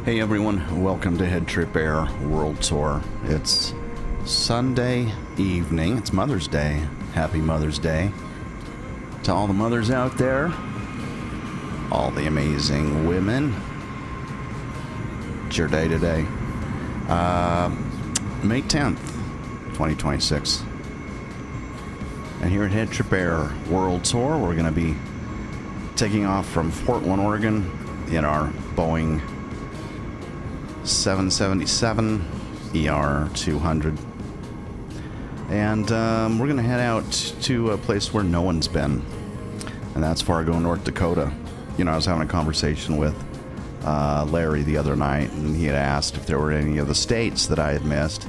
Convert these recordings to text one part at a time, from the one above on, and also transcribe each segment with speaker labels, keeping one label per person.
Speaker 1: Hey everyone, welcome to HeadTrip Air World Tour. It's Sunday evening. It's Mother's Day. Happy Mother's Day to all the mothers out there, all the amazing women. It's your day today. May 10th, 2026. And here at HeadTrip Air World Tour, we're going to be taking off from Portland, Oregon in our Boeing 777 ER 200. And we're going to head out to a place where no one's been. And that's Fargo, North Dakota. You know, I was having a conversation with Larry the other night, and he had asked if there were any of the states that I had missed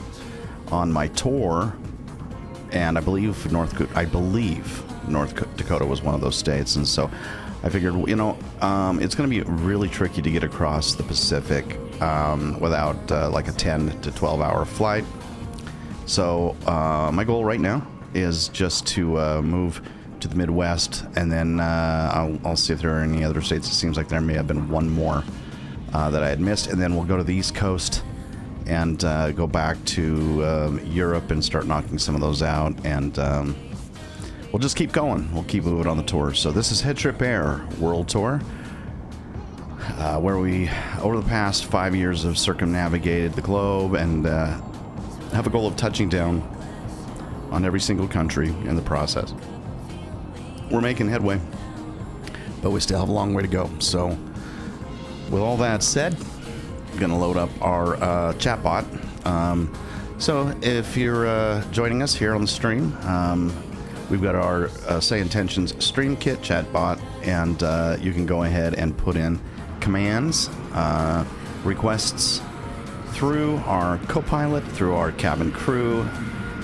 Speaker 1: on my tour. And I believe North Dakota was one of those states. And so I figured, you know, it's going to be really tricky to get across the Pacific without like a 10 to 12 hour flight. So my goal right now is just to move to the Midwest, and then I'll see if there are any other states. It seems like there may have been one more that I had missed, and then we'll go to the East Coast and go back to Europe and start knocking some of those out, and we'll just keep going. We'll keep moving on the tour. So this is HeadTrip Air World Tour, where we, over the past 5 years, have circumnavigated the globe and have a goal of touching down on every single country in the process. We're making headway, but we still have a long way to go. So with all that said, I'm going to load up our chatbot. So if you're joining us here on the stream, we've got our Say Intentions Stream Kit chatbot, and you can go ahead and put in commands, requests through our co-pilot, through our cabin crew,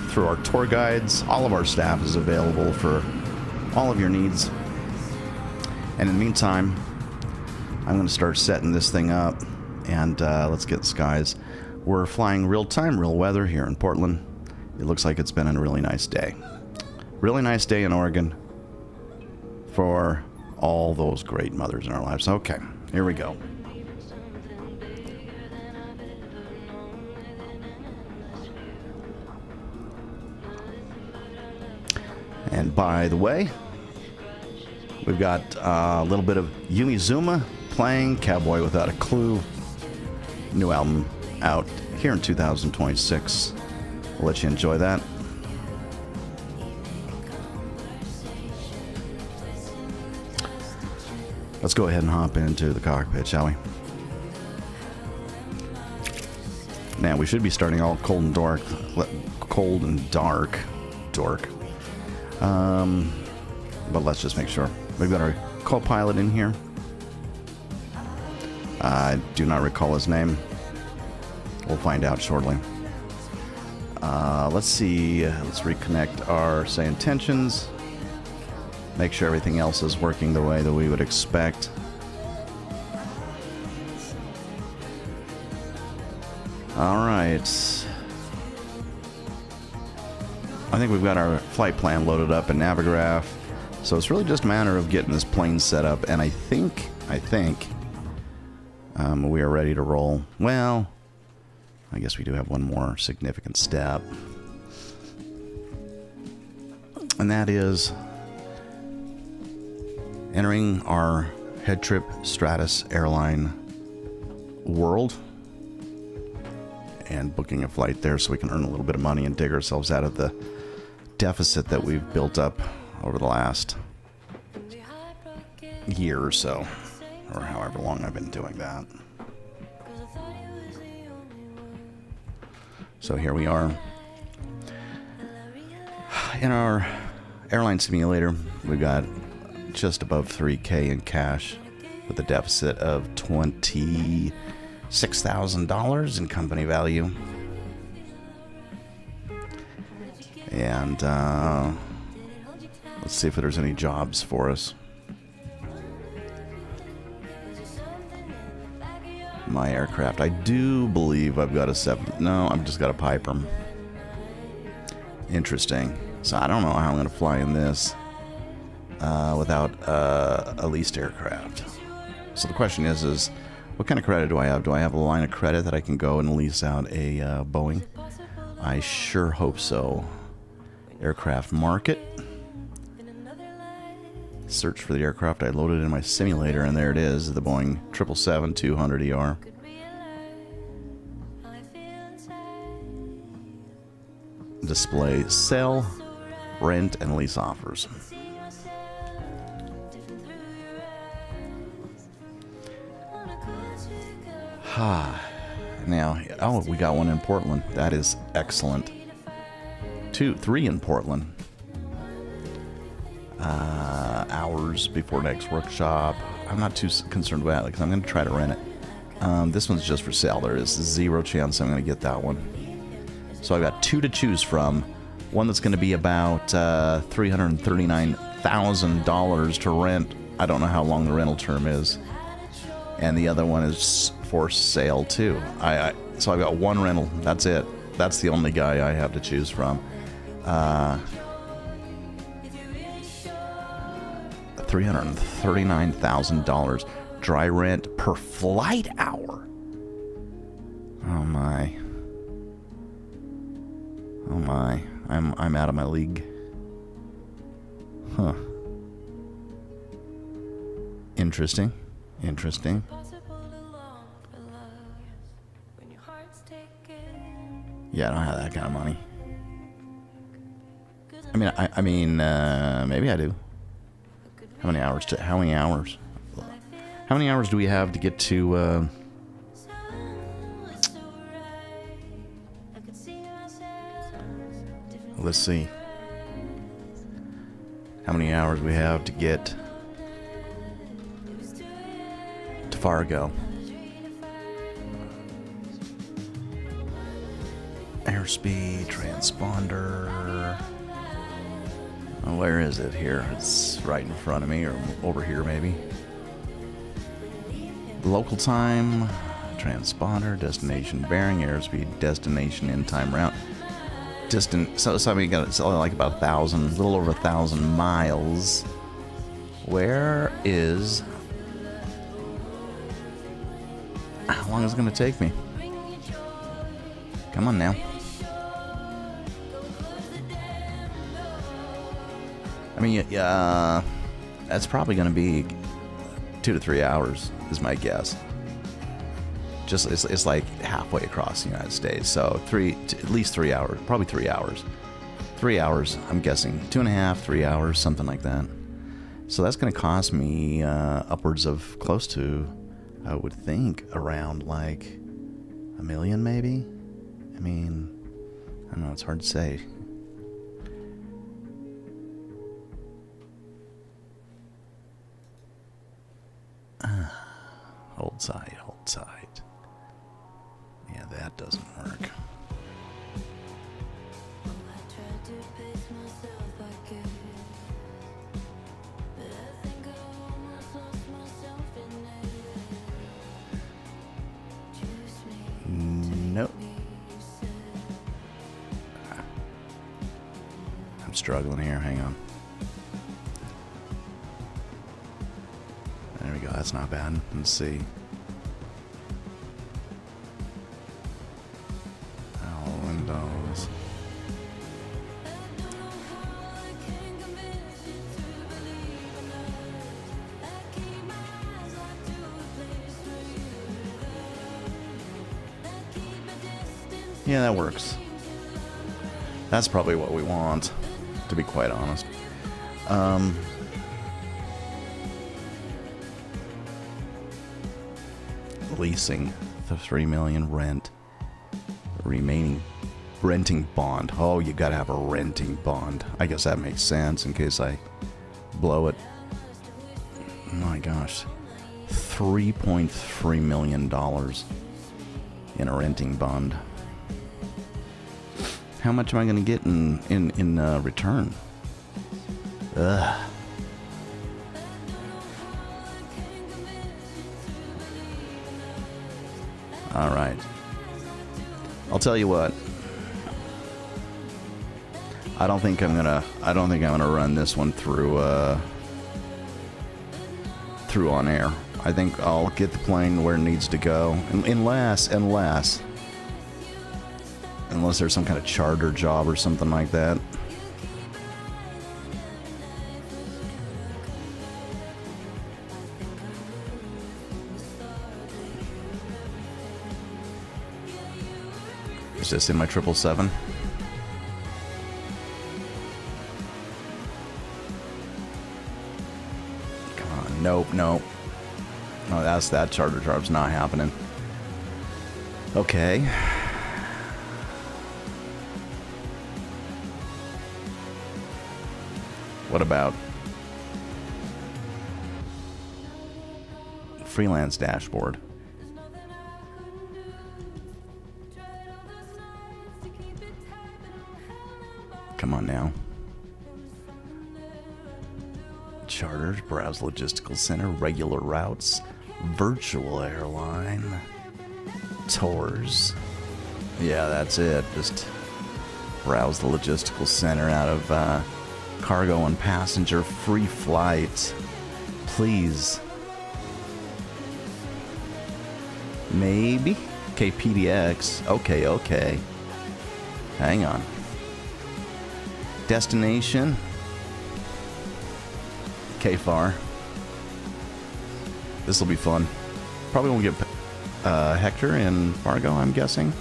Speaker 1: through our tour guides. All of our staff is available for all of your needs. And in the meantime, I'm going to start setting this thing up, and let's get the skies. We're flying real time, real weather here in Portland. It looks like it's been a really nice day. Really nice day in Oregon for all those great mothers in our lives. Okay, here we go. And by the way, we've got a little bit of Yumi Zuma playing Cowboy Without a Clue. New album out here in 2026. We'll let you enjoy that. Let's go ahead and hop into the cockpit, shall we? Now, we should be starting all cold and dark. But let's just make sure. We've got our co-pilot in here. I do not recall his name. We'll find out shortly. Let's see. Let's reconnect our Say Intentions. Make sure everything else is working the way that we would expect. All right. I think we've got our flight plan loaded up in Navigraph. So it's really just a matter of getting this plane set up, and I think we are ready to roll. Well, I guess we do have one more significant step, and that is entering our HeadTrip Stratus airline world and booking a flight there so we can earn a little bit of money and dig ourselves out of the deficit that we've built up over the last year or so, or however long I've been doing that. So here we are in our airline simulator. We've got just above $3,000 in cash with a deficit of $26,000 in company value. And let's see if there's any jobs for us. My aircraft. I do believe I've got a 7. No, I've just got a Piper. Interesting. So I don't know how I'm going to fly in this without a leased aircraft. So the question is What kind of credit do I have? Do I have a line of credit that I can go and lease out a Boeing? I sure hope so. Aircraft market. Search for the aircraft. I loaded in my simulator, and there it is, the Boeing 777-200ER. Display sell, rent, and lease offers. Now, oh, we got one in Portland. That is excellent. 3 in Portland. Hours before next workshop. I'm not too concerned about it because I'm going to try to rent it. This one's just for sale. There is zero chance I'm going to get that one. So I've got 2 to choose from. One that's going to be about $339,000 to rent. I don't know how long the rental term is. And the other one is for sale too. So I've got one rental. That's it. That's the only guy I have to choose from. $339,000 dry rent per flight hour. Oh my. Oh my. I'm out of my league. Huh. Interesting. Interesting. Yeah, I don't have that kind of money. I mean, maybe I do. How many hours? How many hours? How many hours do we have to get to? Let's see. How many hours we have to get to Fargo? Airspeed, transponder. Oh, where is it here? It's right in front of me, or over here maybe. Local time, transponder, destination bearing, airspeed, destination, end time route. Distance. So we got it's only like about 1,000, a little over 1,000 miles. Where is? How long is it going to take me? Come on now. I mean, yeah, that's probably going to be 2 to 3 hours, is my guess. Just it's like halfway across the United States, so at least 3 hours, probably 3 hours. 3 hours, I'm guessing 2.5, 3 hours, something like that. So that's going to cost me upwards of close to, I would think, around like $1 million, maybe. I mean, I don't know. It's hard to say. Hold tight, hold tight. Yeah, that doesn't work. Nope. I'm struggling here. Hang on. There we go. That's not bad. Let's see. All windows. Yeah, that works. That's probably what we want, to be quite honest. Leasing the $3 million rent. Remaining renting bond. Oh, you gotta have a renting bond. I guess that makes sense in case I blow it. My gosh. $3.3 million in a renting bond. How much am I going to get in return? Ugh. All right. I'll tell you what. I don't think I'm gonna run this one through on air. I think I'll get the plane where it needs to go. Unless there's some kind of charter job or something like that. Is this in my 777? Come on, nope. No, that charter job's not happening. Okay. What about freelance dashboard? Come on now. Charters, browse logistical center, regular routes, virtual airline, tours. Yeah, that's it. Just browse the logistical center out of cargo and passenger free flight. Please. Maybe? Okay, PDX. Okay. Hang on. Destination. KFAR. This will be fun. Probably won't get Hector in Fargo, I'm guessing.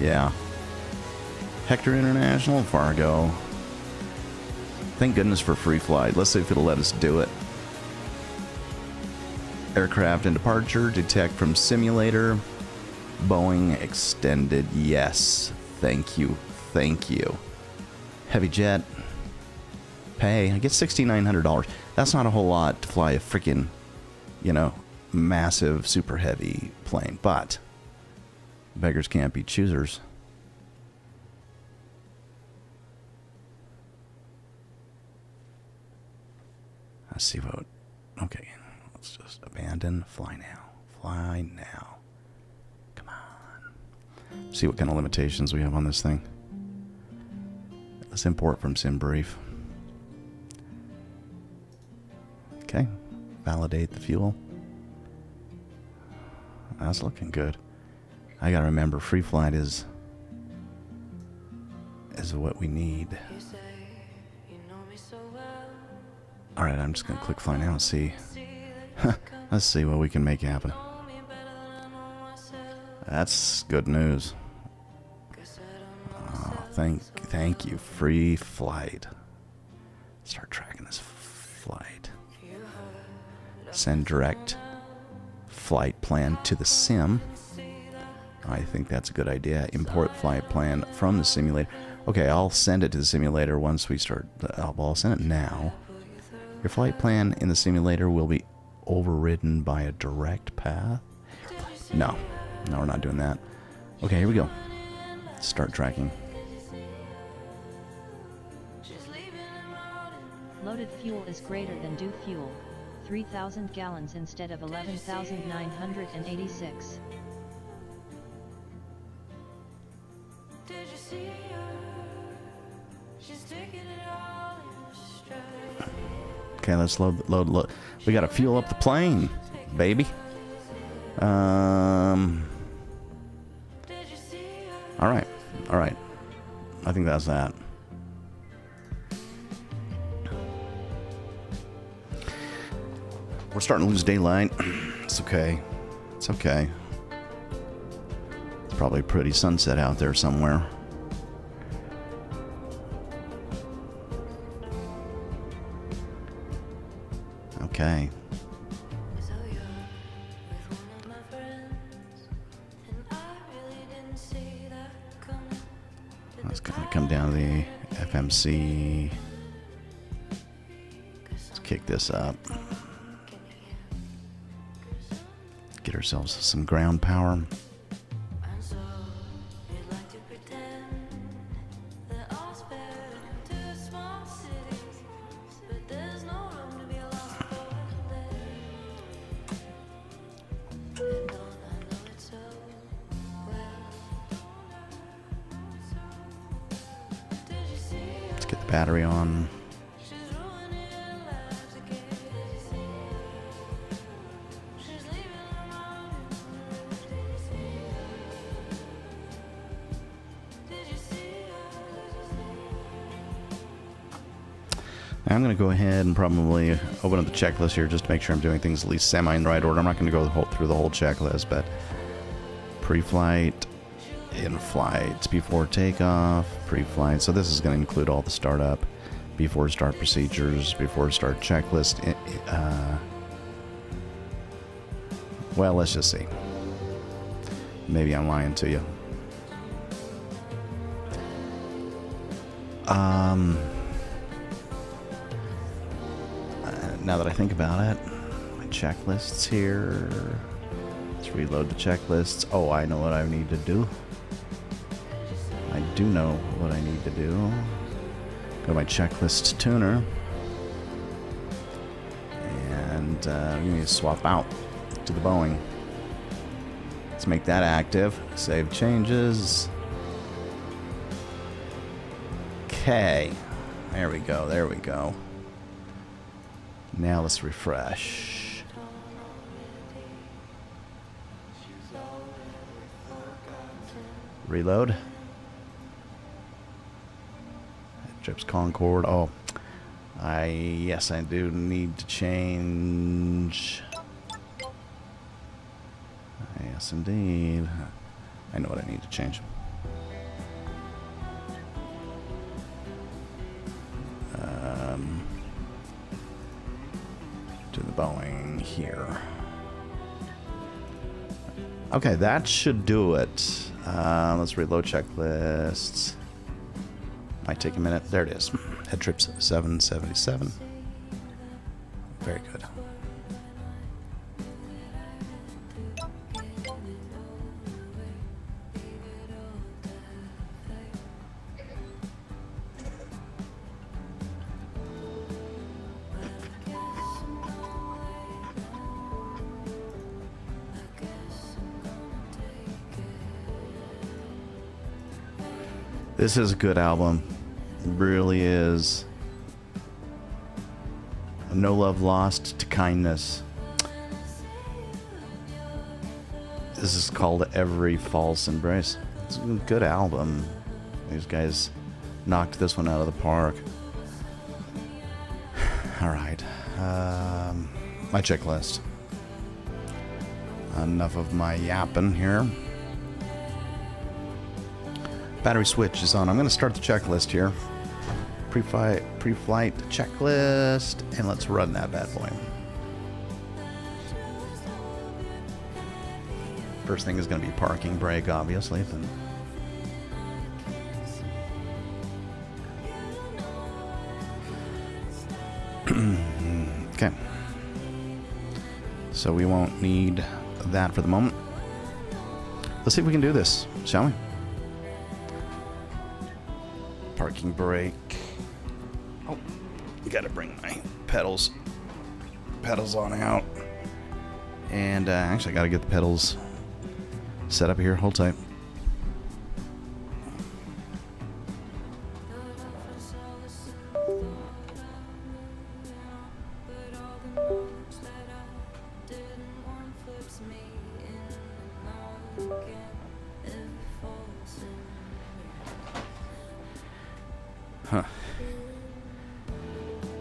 Speaker 1: Yeah. Hector International, Fargo. Thank goodness for free flight. Let's see if it'll let us do it. Aircraft and departure. Detect from simulator. Boeing extended. Yes. Thank you. Heavy jet. Pay. I get $6,900. That's not a whole lot to fly a freaking, massive, super heavy plane. But beggars can't be choosers. Let's see what. Okay. Let's just abandon. Fly now. Come on. See what kind of limitations we have on this thing. Let's import from SimBrief. Okay. Validate the fuel. That's looking good. I gotta remember, free flight is what we need. Alright, I'm just gonna click fly now and see. Let's see what we can make happen. That's good news. Oh, thank you, free flight. Start tracking this flight. Send direct flight plan to the sim. I think that's a good idea. Import flight plan from the simulator. Okay, I'll send it to the simulator once we start. I'll send it now. Your flight plan in the simulator will be overridden by a direct path. No, we're not doing that. Okay, here we go. Start tracking.
Speaker 2: Loaded fuel is greater than due fuel. 3,000 gallons instead of 11,986.
Speaker 1: Okay, let's load. We gotta fuel up the plane, baby. All right. I think that's that. We're starting to lose daylight. It's okay. It's probably a pretty sunset out there somewhere. Okay. Let's come down to the FMC. Let's kick this up. Get ourselves some ground power. Let's get the battery on. I'm going to go ahead and probably open up the checklist here just to make sure I'm doing things at least semi in the right order. I'm not going to go through the whole checklist, but pre-flight, in-flight, before takeoff, pre-flight. So this is going to include all the startup, before start procedures, before start checklist. Well, let's just see. Maybe I'm lying to you. Now that I think about it, my checklists here. Let's reload the checklists. Oh, I know what I need to do. I do know what I need to do. Go to my checklist tuner. And we need to swap out to the Boeing. Let's make that active. Save changes. Okay. There we go. There we go. Now let's refresh. Reload. HeadTrip's Concorde. Oh, yes, I do need to change. Yes, indeed. I know what I need to change. To the Boeing here. Okay, that should do it. Let's reload checklists. Might take a minute. There it is. HeadTrip's 777. Very good. This is a good album. It really is. No Love Lost to Kindness. This is called Every False Embrace. It's a good album. These guys knocked this one out of the park. Alright. My checklist. Enough of my yapping here. Battery switch is on. I'm going to start the checklist here. Pre-flight checklist, and let's run that bad boy. First thing is going to be parking brake, obviously. Okay. So we won't need that for the moment. Let's see if we can do this, shall we? Parking brake. Oh, gotta bring my pedals on out. And actually, I gotta get the pedals set up here. Hold tight. Huh.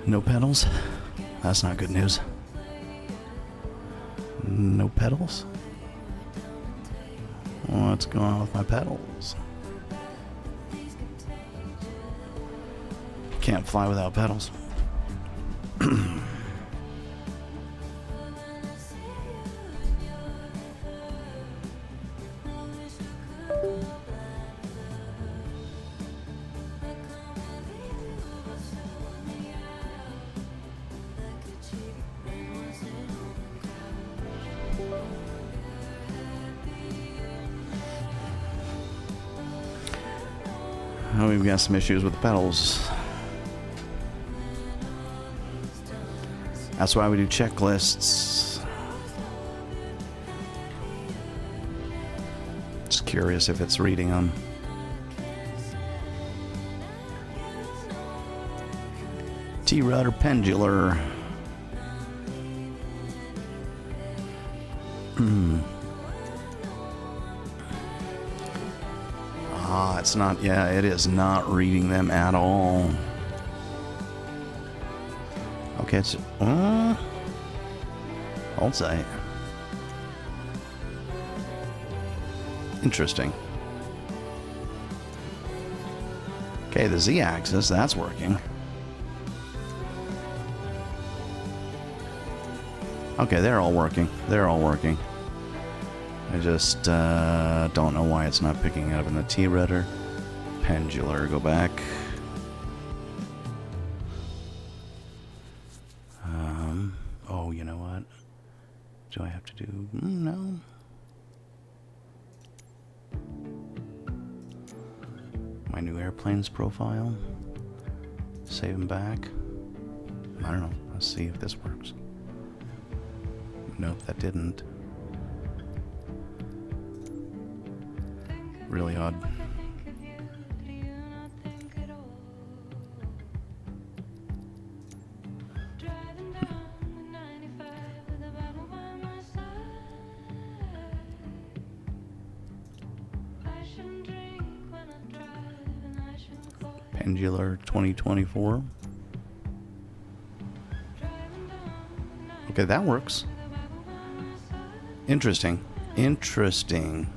Speaker 1: No pedals? That's not good news. No pedals? What's going on with my pedals? Can't fly without pedals. Oh, we've got some issues with the pedals. That's why we do checklists. Just curious if it's reading them. T-rudder pendular. It's not, yeah, it is not reading them at all. Okay, it's... hold tight. Interesting. Okay, the Z-axis, that's working. Okay, they're all working. They're all working. I just don't know why it's not picking it up in the T-rudder. Pendular, go back. Oh, you know what? Do I have to do... no. My new airplanes profile. Save them back. I don't know. Let's see if this works. Nope, that didn't. Really odd. Pendular 2024. Okay, that works. Interesting. Interesting.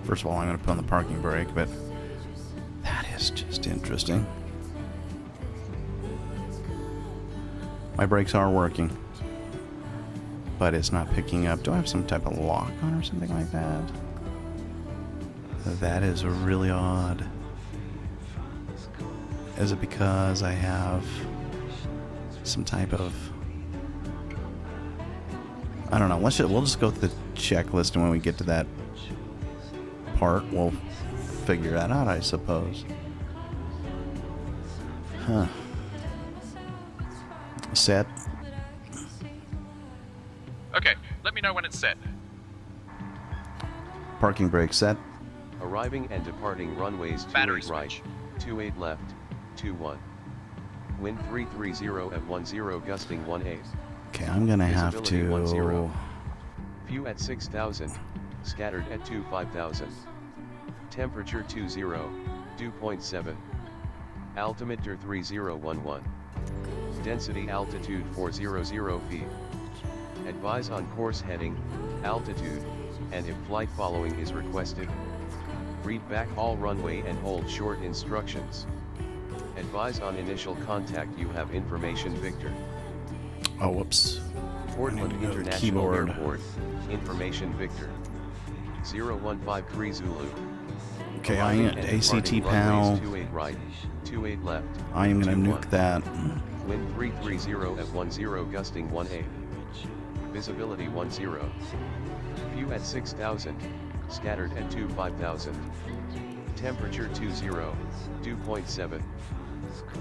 Speaker 1: First of all, I'm going to put on the parking brake, but that is just interesting. My brakes are working, but it's not picking up. Do I have some type of lock on or something like that? That is really odd. Is it because I have some type of... I don't know. We'll just go through the checklist, and when we get to that part, we'll figure that out, I suppose. Huh. Set.
Speaker 3: Okay, let me know when it's set.
Speaker 1: Parking brake set.
Speaker 4: Arriving and departing runways
Speaker 3: Battery
Speaker 4: 28 right,
Speaker 3: switch.
Speaker 4: 28 left, 21. Wind 330 at 10 gusting 1/8.
Speaker 1: Okay, I'm gonna have
Speaker 4: Visibility
Speaker 1: to...
Speaker 4: 10. View at 6,000, scattered at 5,000. Temperature 20, dew point 7. Altimeter 3011. Density altitude 400 feet. Advise on course heading, altitude, and if flight following is requested. Read back all runway and hold short instructions. Advise on initial contact. You have information Victor.
Speaker 1: Oh, whoops.
Speaker 4: Portland
Speaker 1: I need to go to
Speaker 4: International
Speaker 1: keyboard.
Speaker 4: Airport, information Victor. 015 Zulu.
Speaker 1: Okay,
Speaker 4: Arriving
Speaker 1: ACT
Speaker 4: and departing
Speaker 1: panel.
Speaker 4: runways 28 right, 28 left.
Speaker 1: I am gonna
Speaker 4: 21.
Speaker 1: nuke that.
Speaker 4: Wind 330 at 10 gusting 1/8. Visibility 10. View at 6,000, scattered at 5,000. Temperature 20, dew point 7.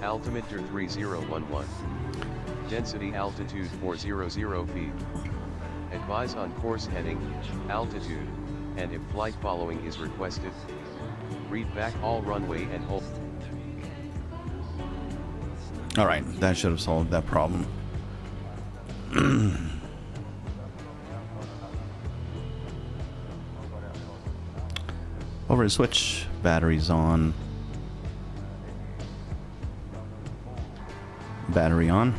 Speaker 4: Altimeter 3011. Density altitude 400 feet. Advise on course heading, altitude, and if flight following is requested. Read back all runway and hold.
Speaker 1: Alright, that should have solved that problem. Over to switch, batteries on. Battery on.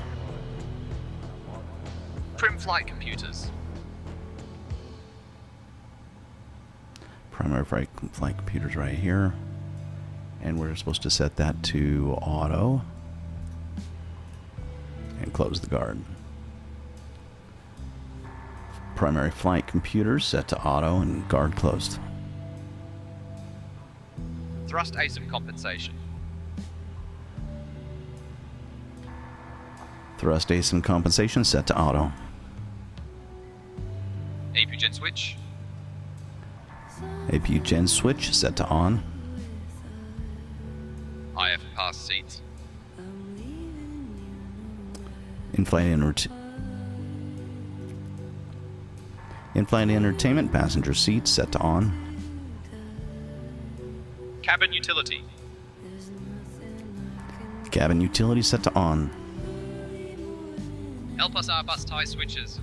Speaker 3: Trim flight computers.
Speaker 1: Primary flight computer's right here. And we're supposed to set that to auto. And close the guard. Primary flight computer set to auto and guard closed.
Speaker 3: Thrust ASIM compensation.
Speaker 1: Thrust ASIM compensation set to auto.
Speaker 3: APU gen switch.
Speaker 1: APU gen switch set to on.
Speaker 3: IF pass seats.
Speaker 1: In-flight entertainment passenger seat set to on.
Speaker 3: Cabin utility.
Speaker 1: Cabin utility set to on.
Speaker 3: LPSR bus tie switches.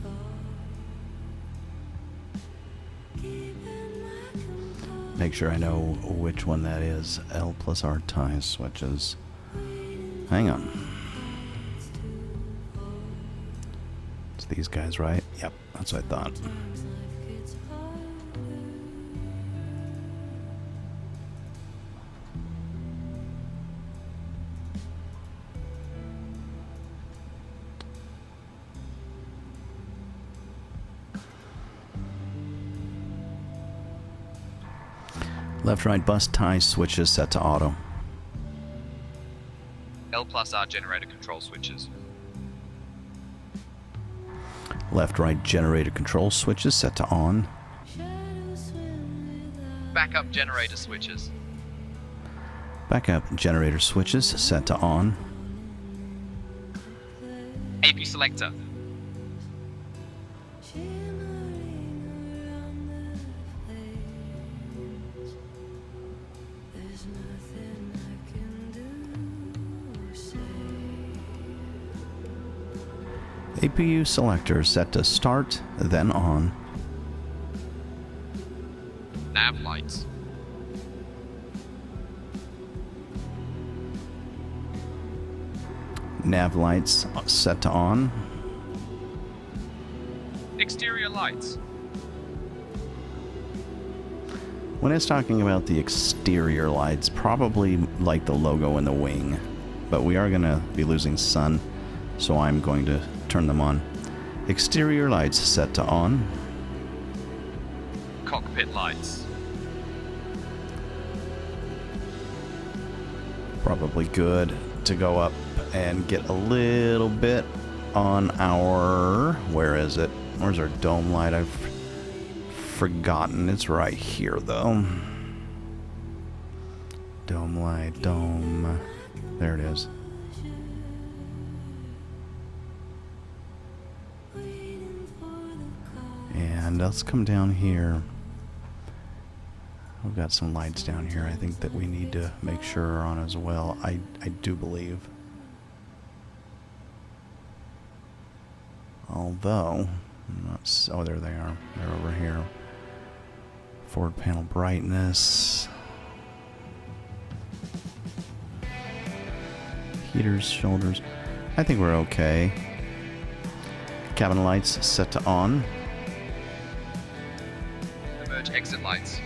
Speaker 1: make sure I know which one that is. L plus R tie switches. Hang on. It's these guys, right? Yep, that's what I thought. Left right bus tie switches set to auto.
Speaker 3: L plus R generator control switches.
Speaker 1: Left right generator control switches set to on.
Speaker 3: Backup generator switches.
Speaker 1: Backup generator switches set to on.
Speaker 3: AP selector.
Speaker 1: APU selector set to start, then on.
Speaker 3: Nav lights.
Speaker 1: Nav lights set to on.
Speaker 3: Exterior lights.
Speaker 1: When it's talking about the exterior lights, probably like the logo in the wing. But we are going to be losing sun, so I'm going to turn them on. Exterior lights set to on.
Speaker 3: Cockpit lights.
Speaker 1: Probably good to go up and get a little bit on our... Where is it? Where's our dome light? I've forgotten. It's right here, though. Dome light, dome. There it is. And let's come down here. We've got some lights down here I think that we need to make sure are on as well. I do believe. Although, I'm not, oh, there they are. They're over here. Forward panel brightness. Heaters, shoulders. I think we're okay. Cabin lights set to on.
Speaker 3: Emerge exit lights.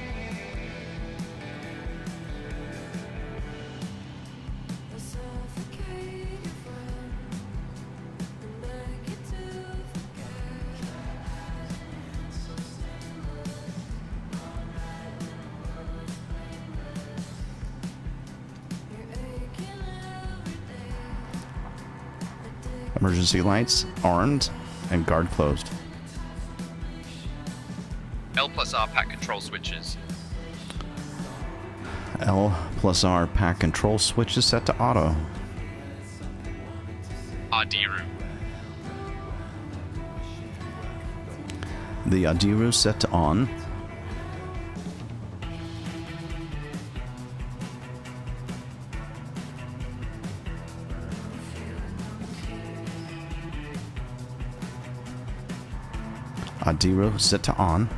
Speaker 1: Emergency lights armed and guard closed.
Speaker 3: L plus R pack control switches.
Speaker 1: L plus R pack control switch is set to auto.
Speaker 3: RDRU.
Speaker 1: The Adiru set to on. Adiru set to on.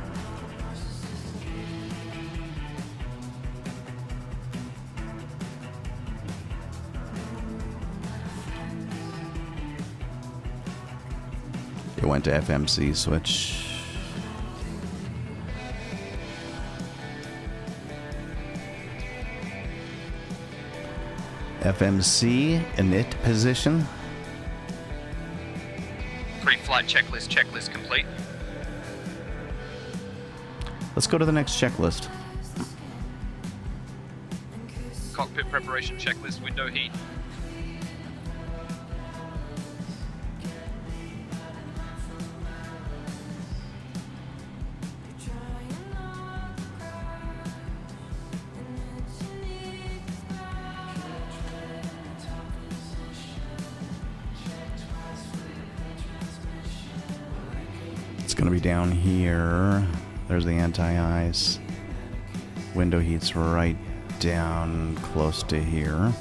Speaker 1: It went to FMC switch. FMC init position.
Speaker 3: Pre-flight checklist complete.
Speaker 1: Let's go to the next checklist.
Speaker 3: Cockpit preparation checklist. Window heat.
Speaker 1: It's going to be down here. There's the anti-ice. Window heat's right down close to here.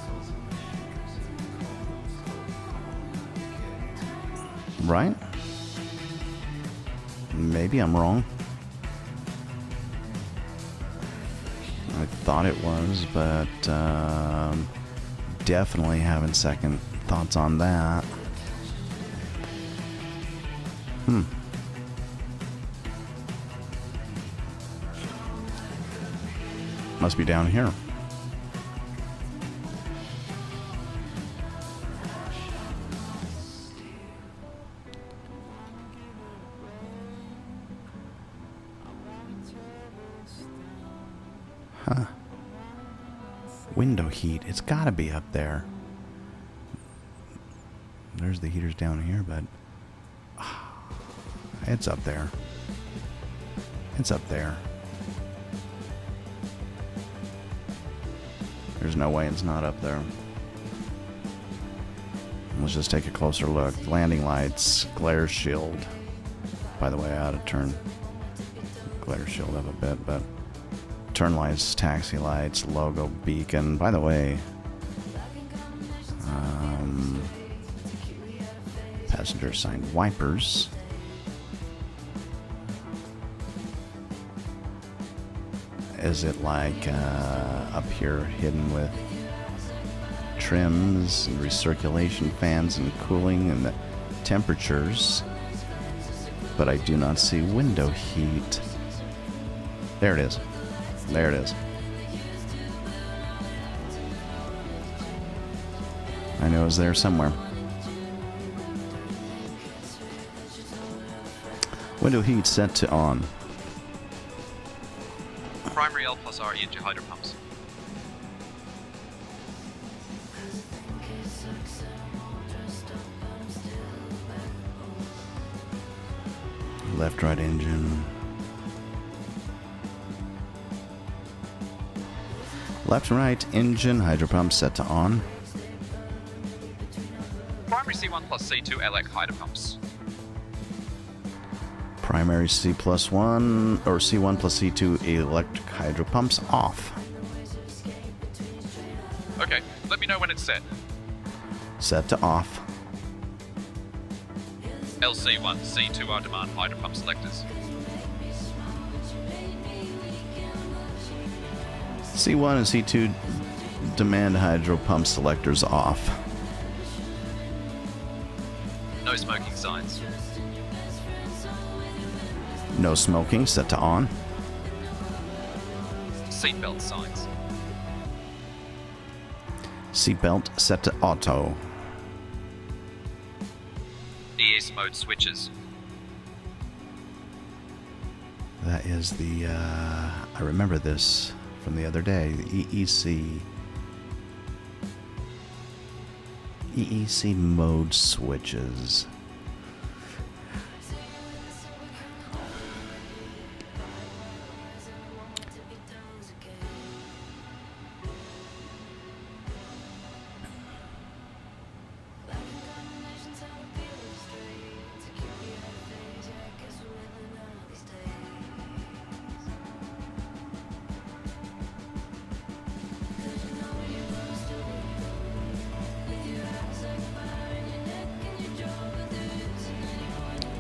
Speaker 1: Right? Maybe I'm wrong. thought it was, but definitely having second thoughts on that. Must be down here. Huh. Window heat. It's gotta be up there. There's the heaters down here, but it's up there. It's up there. There's no way it's not up there. Let's just take a closer look. Landing lights, glare shield. By the way, I ought to turn glare shield up a bit, but turn lights, taxi lights, logo beacon. By the way, passenger side wipers. Is it like up here hidden with trims and recirculation fans and cooling and the temperatures? But I do not see window heat. There it is. There it is. I know it was there somewhere. Window heat set to on.
Speaker 3: Primary L plus R engine hydro pumps.
Speaker 1: Left, right engine. Left and right engine hydro pump set to on.
Speaker 3: Primary C1 plus C2 LX hydro pumps.
Speaker 1: Primary C plus 1 or C1 plus C2 electric hydro pumps off.
Speaker 3: Okay, let me know when it's set.
Speaker 1: Set to off.
Speaker 3: LC1, C2 R demand hydro pump selectors.
Speaker 1: C1 and C2 demand hydro pump selectors off.
Speaker 3: No smoking signs.
Speaker 1: No smoking set to on.
Speaker 3: Seatbelt signs.
Speaker 1: Seatbelt set to auto.
Speaker 3: ES mode switches.
Speaker 1: That is the, I remember this from the other day, the EEC. EEC mode switches.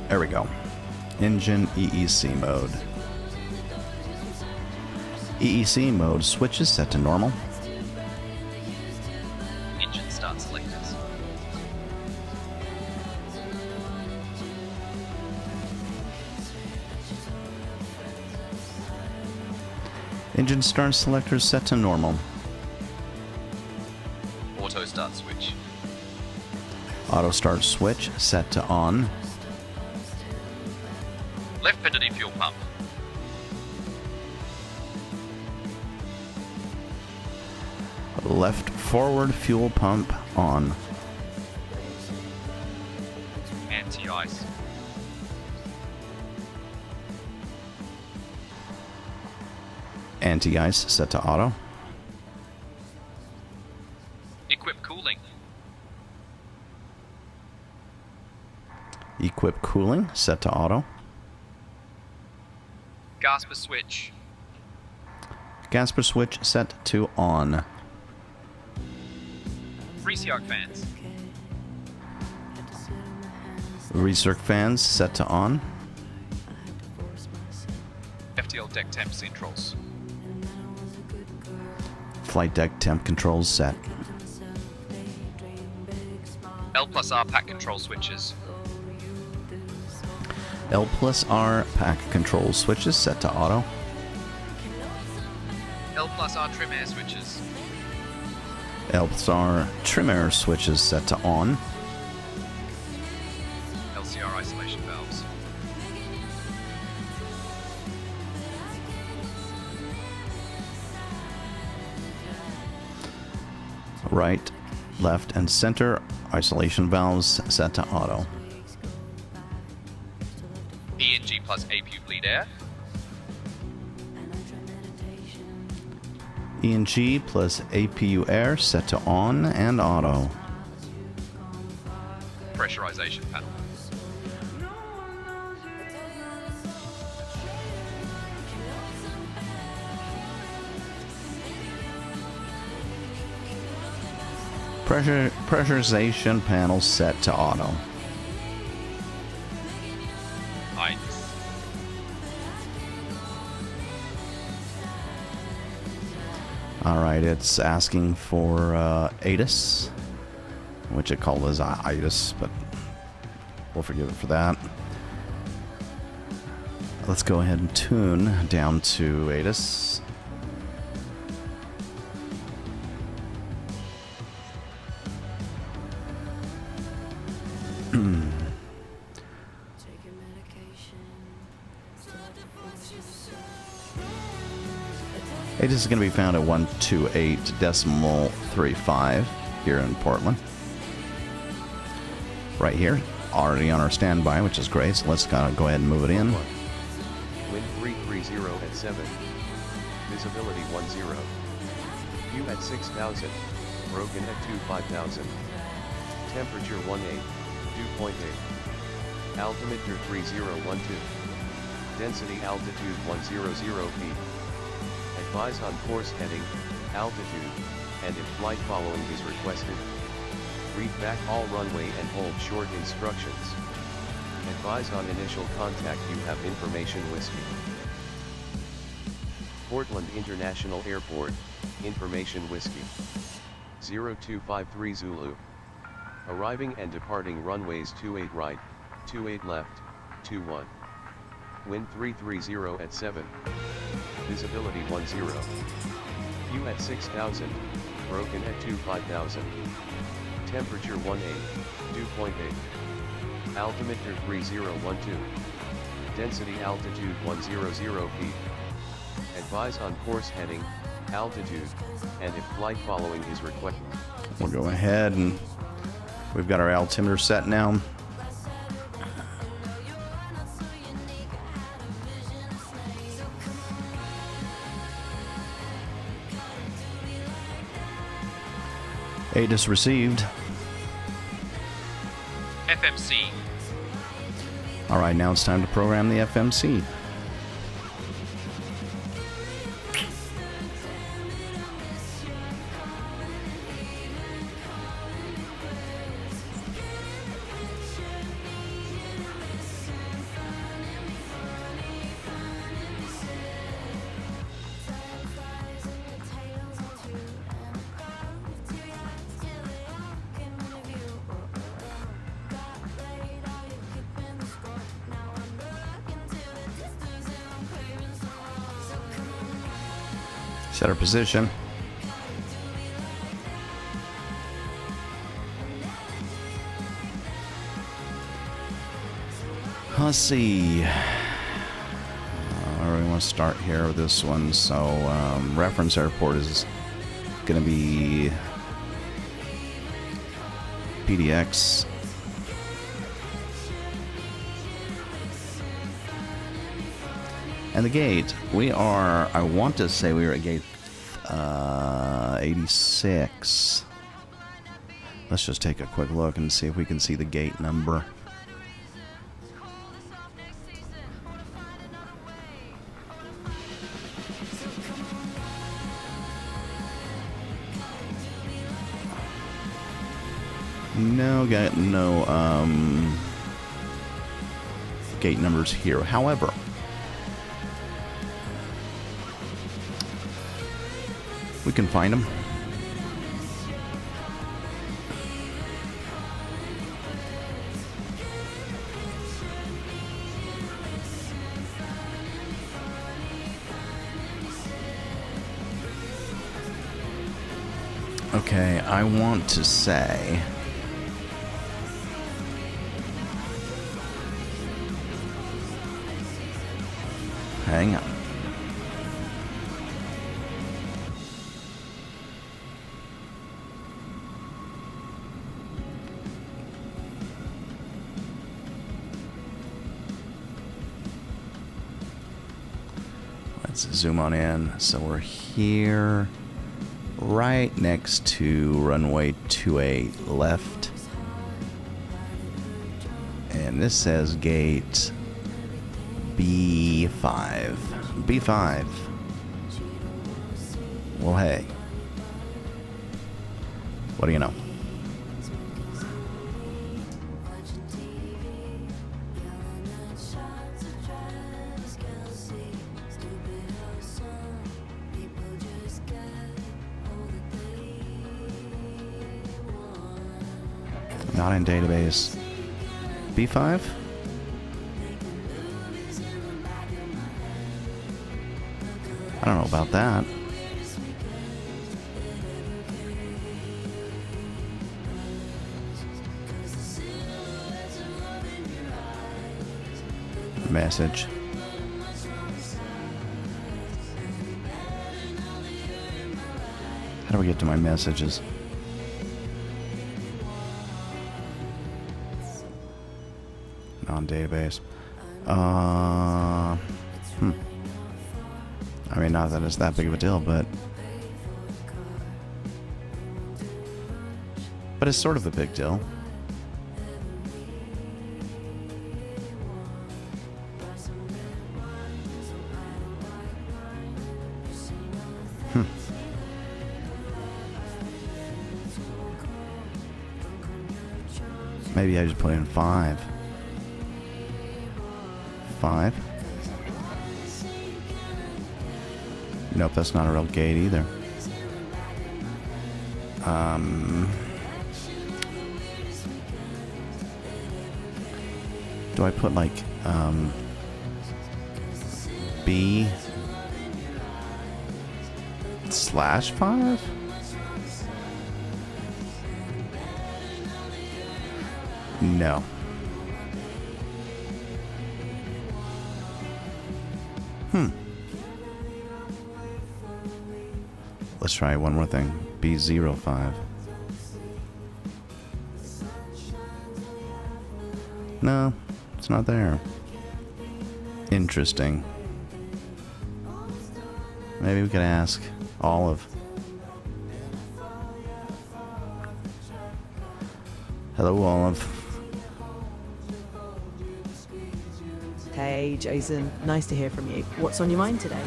Speaker 1: There we go. Engine EEC mode. EEC mode switches set to normal.
Speaker 3: Engine start selectors.
Speaker 1: Engine start selectors set to normal.
Speaker 3: Auto start switch.
Speaker 1: Auto start switch set to on.
Speaker 3: Left ventility fuel pump.
Speaker 1: Left forward fuel pump on.
Speaker 3: Anti-ice.
Speaker 1: Anti-ice set to auto.
Speaker 3: Equip cooling.
Speaker 1: Equip cooling set to auto.
Speaker 3: Gasper switch.
Speaker 1: Gasper switch set to on.
Speaker 3: Greasy arc fans.
Speaker 1: Recirc fans set to on.
Speaker 3: FTL deck temp centrals.
Speaker 1: Flight deck temp controls set.
Speaker 3: L plus R pack control switches.
Speaker 1: L plus R pack control switches set to auto.
Speaker 3: L plus R trim air switches.
Speaker 1: L plus R trim air switches set to on.
Speaker 3: LCR isolation valves.
Speaker 1: Right, left, and center isolation valves set to auto.
Speaker 3: ENG plus APU bleed air.
Speaker 1: ENG plus APU air set to on and auto.
Speaker 3: Pressurization panel.
Speaker 1: Pressurization panel set to auto.
Speaker 3: Ice.
Speaker 1: Alright, it's asking for ATIS, which it called as ITIS, but we'll forgive it for that. Let's go ahead and tune down to ATIS. ATIS is going to be found at 128.35 here in Portland. Right here, already on our standby, which is great. So let's go ahead and move it in.
Speaker 4: Wind 330 at 7. Visibility 10. View at 6,000. Broken at 25,000. Temperature 18. Dew point 8. Altimeter 3012. Density altitude 100 feet. Advise on course heading, altitude, and if flight following is requested. Read back all runway and hold short instructions. Advise on initial contact. You have information whiskey. Portland International Airport, information whiskey. 0253 Zulu. Arriving and departing runways 28 right, 28 left, 21. Wind 330 at 7. Visibility 10. View at 6,000, broken at 25,000. Temperature 18, dew point 8. Altimeter 3012. Density altitude 100 feet. Advise on course heading, altitude, and if flight following is requested.
Speaker 1: We'll go ahead and we've got our altimeter set now. ATIS received.
Speaker 3: FMC.
Speaker 1: All right, now it's time to program the FMC. Set our position. Let's see. Where do we want to start here with this one? So, reference airport is going to be PDX. And the gate, we are, I want to say we were at gate 86. Let's just take a quick look and see if we can see the gate number. No, got no gate numbers here. However, We can find them. Okay, I want to say... Hang on. Let's zoom on in. So we're here, right next to runway 28 left. And this says gate B5. B5. Well, hey. What do you know? Not in database. B5? I don't know about that. Message. How do we get to my messages? Non-database. I mean, not that it's that big of a deal, but it's sort of a big deal. Maybe I just put in 5. 5. Nope, that's not a real gate either. Do I put like B/5? No. Let's try one more thing. B05. No, it's not there. Interesting. Maybe we could ask Olive. Hello, Olive.
Speaker 5: Hey, Jason. Nice to hear from you. What's on your mind today?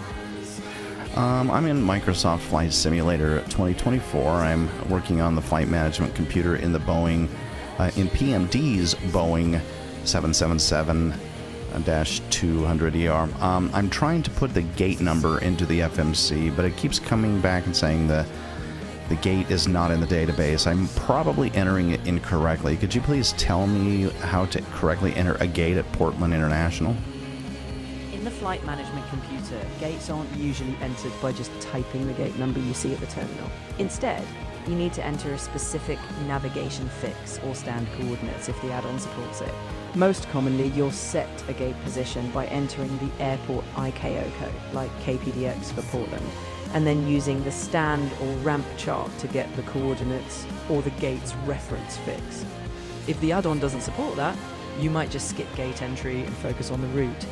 Speaker 1: I'm in Microsoft Flight Simulator 2024. I'm working on the flight management computer in the Boeing, in PMD's Boeing 777-200ER. I'm trying to put the gate number into the FMC, but it keeps coming back and saying the gate is not in the database. I'm probably entering it incorrectly. Could you please tell me how to correctly enter a gate at Portland International?
Speaker 5: In the flight management computer, gates aren't usually entered by just typing the gate number you see at the terminal. Instead, you need to enter a specific navigation fix or stand coordinates if the add-on supports it. Most commonly, you'll set a gate position by entering the airport ICAO code, like KPDX for Portland, and then using the stand or ramp chart to get the coordinates or the gate's reference fix. If the add-on doesn't support that, you might just skip gate entry and focus on the route.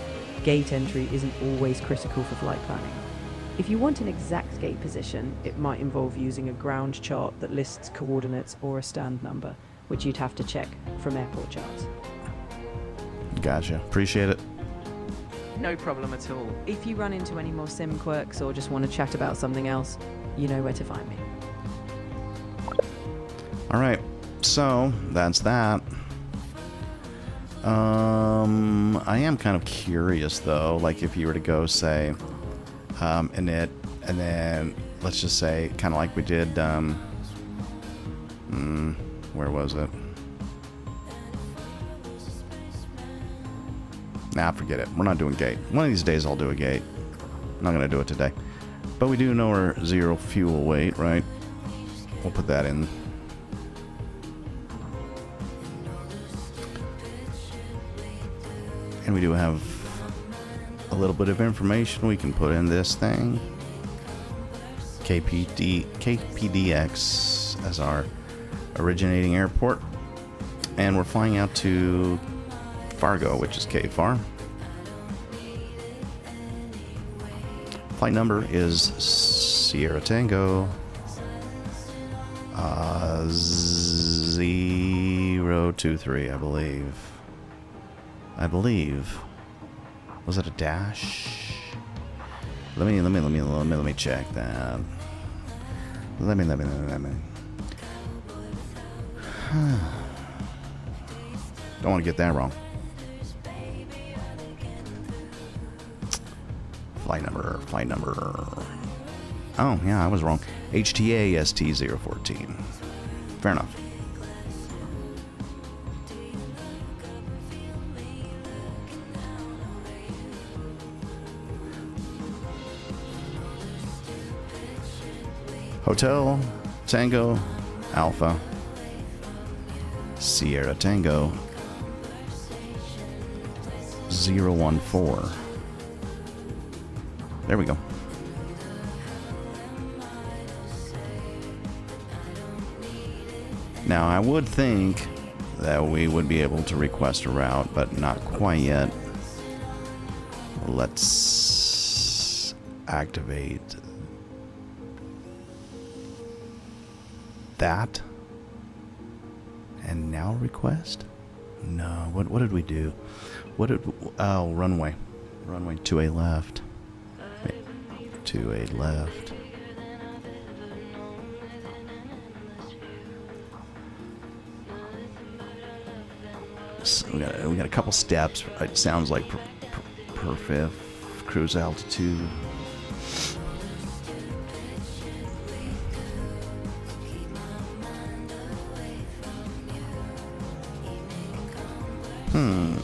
Speaker 5: Gate entry isn't always critical for flight planning. If you want an exact gate position, it might involve using a ground chart that lists coordinates or a stand number, which you'd have to check from airport charts.
Speaker 1: Gotcha. Appreciate it.
Speaker 5: No problem at all. If you run into any more sim quirks or just want to chat about something else, you know where to find me.
Speaker 1: All right. So that's that. I am kind of curious though, like if you were to go say, init And then let's just say, kind of like we did, where was it? Nah, forget it. We're not doing gate. One of these days I'll do a gate. I'm not going to do it today. But we do know our 0 fuel weight, right? We'll put that in. And we do have a little bit of information we can put in this thing. KPDX as our originating airport. And we're flying out to Fargo, which is KFAR. Flight number is Sierra Tango 023, I believe. Was it a dash? Let me check that. Let me. Don't want to get that wrong. Flight number. Oh, yeah, I was wrong. HTA ST014. Fair enough. Hotel Tango Alpha Sierra Tango 014. There we go. Now, I would think that we would be able to request a route, but not quite yet. Let's activate that. And now request? No, what did we do? Oh, runway 2A left. 2A left. So we got a couple steps. It sounds like per fifth cruise altitude.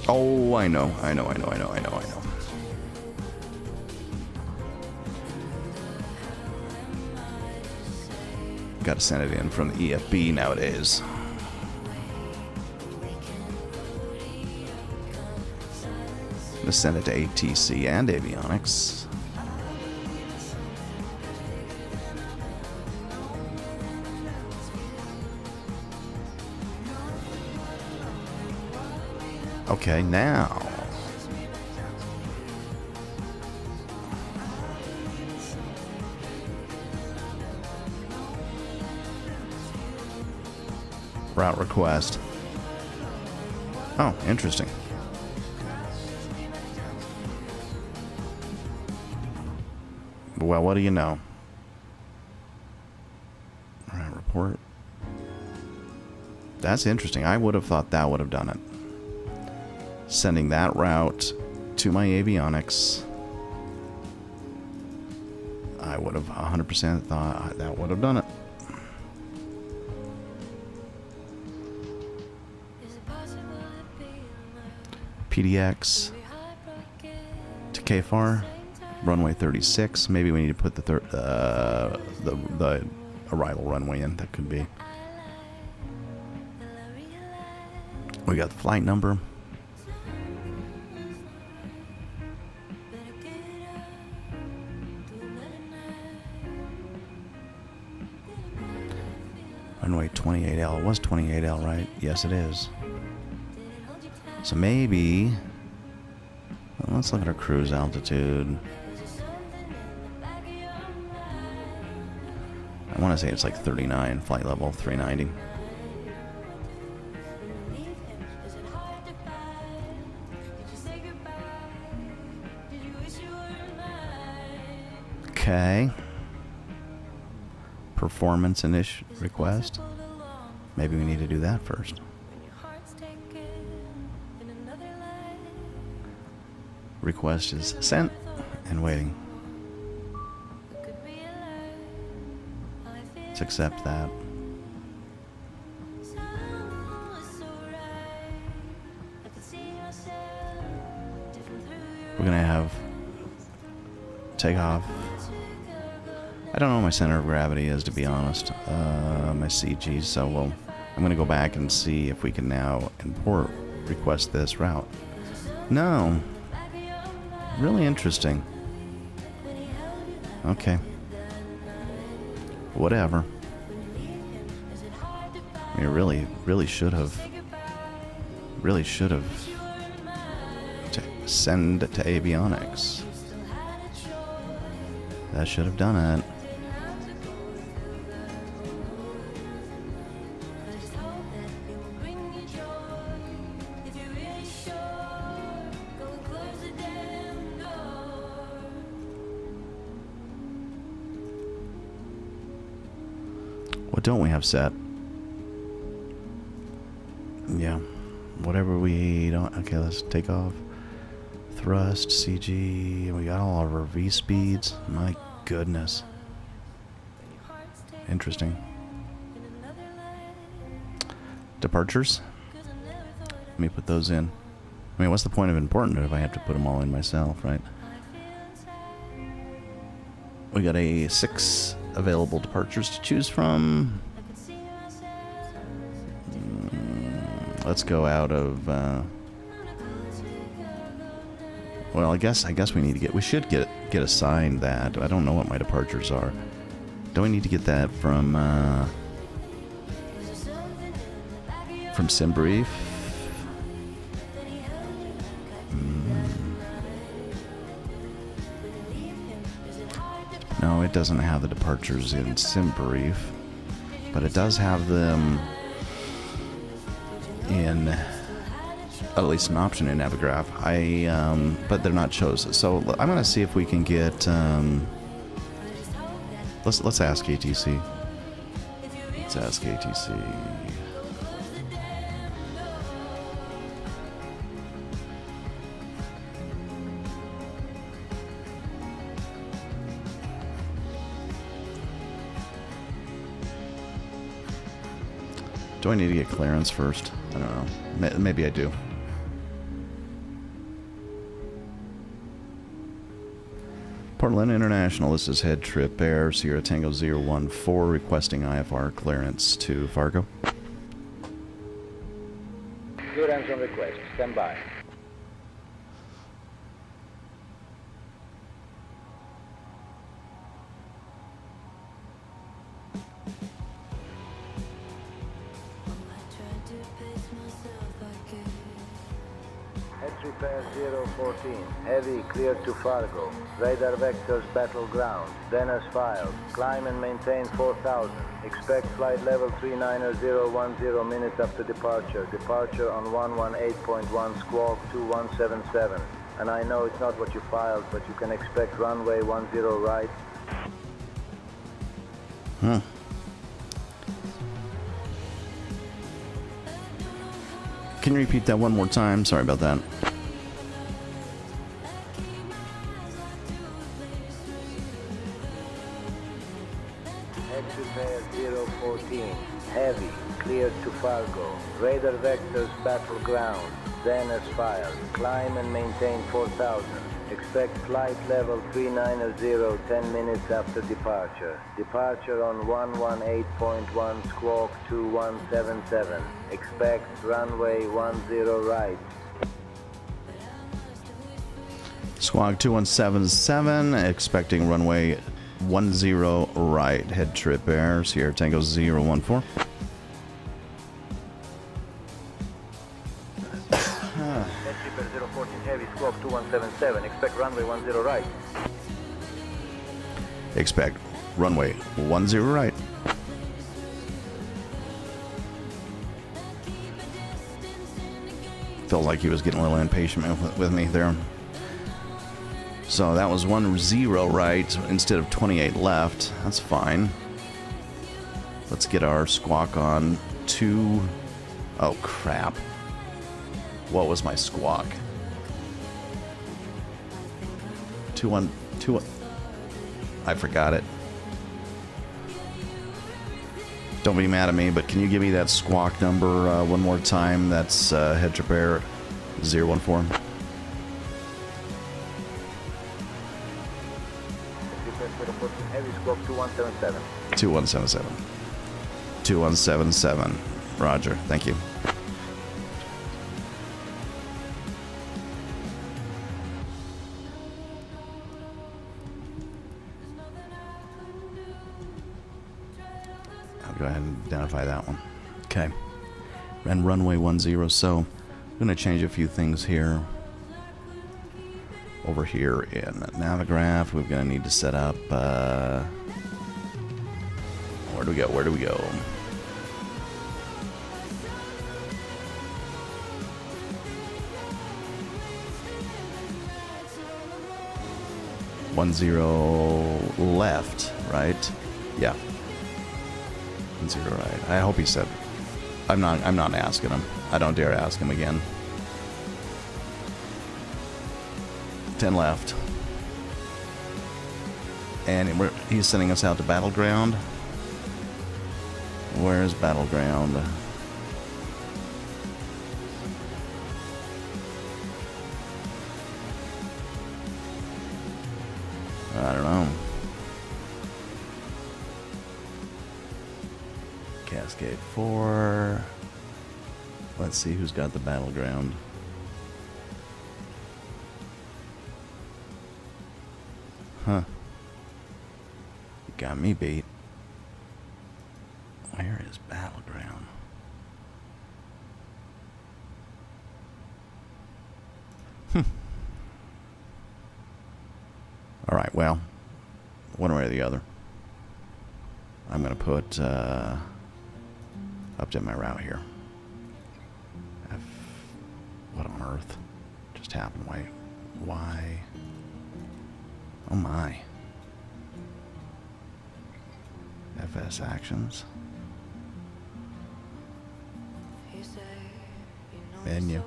Speaker 1: Oh, I know. Got to send it in from the EFB nowadays. Let's send it to ATC and avionics. Okay, now. Route request. Oh, interesting. Well, what do you know? Route report. That's interesting. I would have thought that would have done it. Sending that route to my avionics. I would have 100% thought that would have done it. PDX to KFAR, runway 36. Maybe we need to put the arrival runway in. That could be. We got the flight number. Runway 28L. It was 28L, right? Yes, it is. So maybe... Well, let's look at our cruise altitude. I want to say it's like 39, flight level 390. Okay. Performance request. Maybe we need to do that first. Request is sent and waiting. Let's accept that. We're gonna have takeoff. I don't know what my center of gravity is, to be honest. My CG, so I'm gonna go back and see if we can now import request this route. No. Really interesting. Okay. Whatever. I mean, really should have. Really should have. Send to avionics. That should have done it. What don't we have set? Yeah. Whatever we don't... Okay, let's take off. Thrust, CG... We got all of our V speeds. My goodness. Interesting. Departures? Let me put those in. I mean, what's the point of important if I have to put them all in myself, right? We got 6 available departures to choose from. Let's go out of. Well, I guess we need to get. We should get assigned that. I don't know what my departures are. Don't we need to get that from SimBrief? No, it doesn't have the departures in SimBrief, but it does have them in at least an option in Navigraph. But they're not chosen. So I'm gonna see if we can get. Let's ask ATC. Let's ask ATC. Do I need to get clearance first? I don't know. Maybe I do. Portland International, this is HeadTrip Air, Sierra Tango 014, requesting IFR clearance to Fargo.
Speaker 6: Clearance on request. Stand by. HeadTrip Air 014, heavy cleared to Fargo. Radar vectors battleground. Den as filed. Climb and maintain 4000. Expect flight level 39010 minutes after departure. Departure on 118.1 squawk 2177. And I know it's not what you filed, but you can expect runway 10 right.
Speaker 1: Can you repeat that one more time? Sorry about that.
Speaker 6: HeadTrip Air 014, heavy, cleared to Fargo. Radar vectors battleground. Den as filed. Climb and maintain 4000. Expect flight level 390 10 minutes after departure. Departure on 118.1 squawk 2177. Expect runway 10 right.
Speaker 1: Squawk 2177, expecting runway 10 right. HeadTrip Air, Sierra Tango 014.
Speaker 6: HeadTrip Air 014, heavy, squawk 2177. Expect runway 10 right.
Speaker 1: Expect runway 10 right. Felt like he was getting a little impatient with me there. So that was 10 right instead of 28 left. That's fine. Let's get our squawk on 2. Oh crap. What was my squawk? 21. I forgot it. don't be mad at me, but can you give me that squawk number one more time? That's HeadTrip Air 014.
Speaker 6: Heavy squawk 2177.
Speaker 1: 2177. 2177. Roger. Thank you. I'll go ahead and identify that one. Okay. And runway 10. So I'm going to change a few things here. Over here in Navigraph, we're going to need to set up. Where do we go? Where do we go? One zero left, right? Yeah. 10 right. I hope he said. I'm not asking him. I don't dare ask him again. 10 left. And he's sending us out to Battleground. Where's Battleground? I don't know. Cascade 4. Let's see who's got the Battleground. Huh. You got me beat. Where is Battleground? Alright, well, one way or the other. I'm going to put, update my route here. What on earth just happened? Wait, why? Oh my. FS actions. Menu.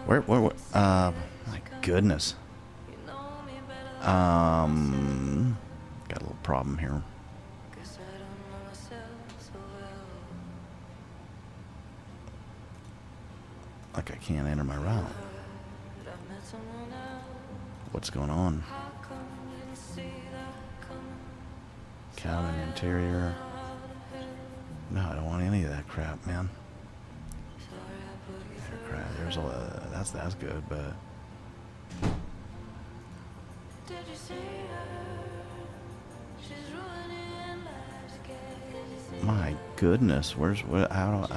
Speaker 1: Where, my goodness. Got a little problem here. Like I can't enter my route. What's going on? Cabin interior. No, I don't want any of that crap, man. Aircraft. There's all that's good, but my goodness, how do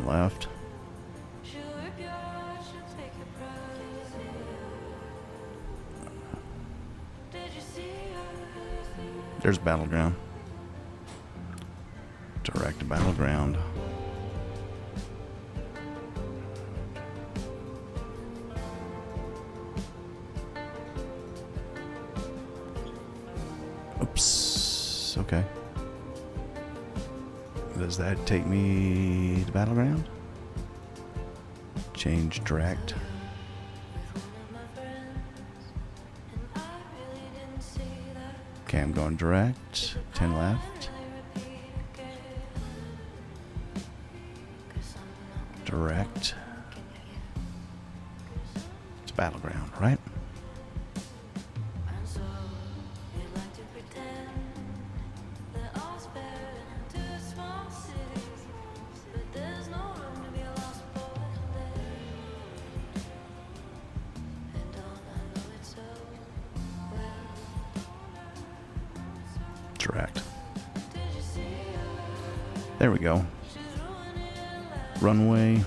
Speaker 1: left. There's Battleground. Direct to Battleground. Oops. Okay. Does that take me to Battleground? Change direct. Okay, I'm going direct. 10 left. Direct. It's Battleground, right? Direct. There we go. Runway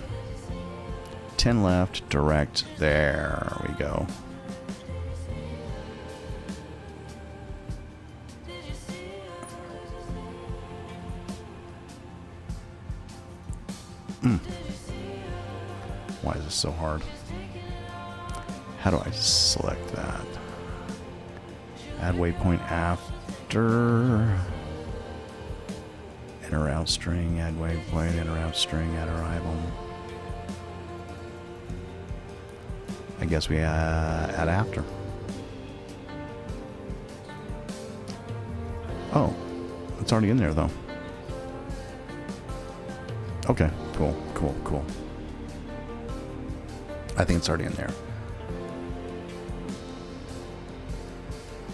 Speaker 1: 10 left, direct. There we go. Why is this so hard? How do I select that? Add waypoint aft. vector. Enter route string, add waypoint, enter route string, add arrival. I guess we add after. Oh, it's already in there though. Okay, cool, cool, cool. I think it's already in there.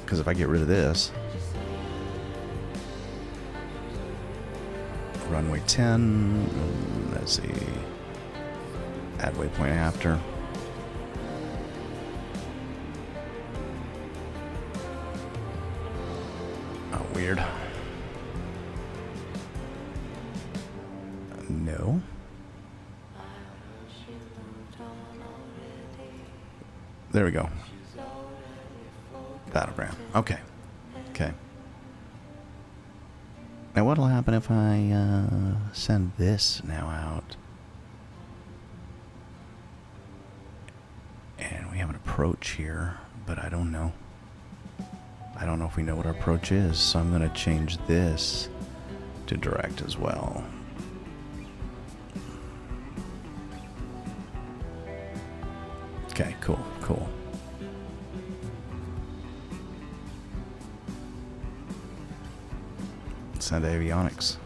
Speaker 1: Because if I get rid of this, runway 10, let's see, add waypoint after. Oh, weird. No. There we go. Battleground. Okay. Okay. Now what'll happen if I send this now out? And we have an approach here, but I don't know. I don't know if we know what our approach is, so I'm going to change this to direct as well. Okay, cool, cool. Send avionics.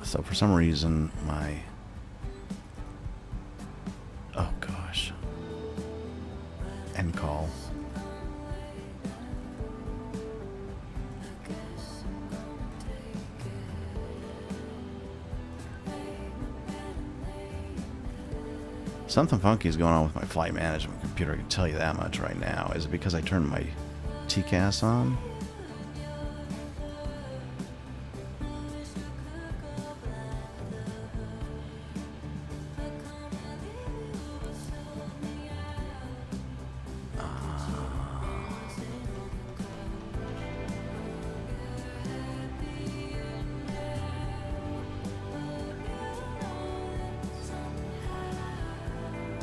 Speaker 1: So for some reason my, oh gosh, end call. Something funky is going on with my flight management computer, I can tell you that much right now. Is it because I turned my TCAS on?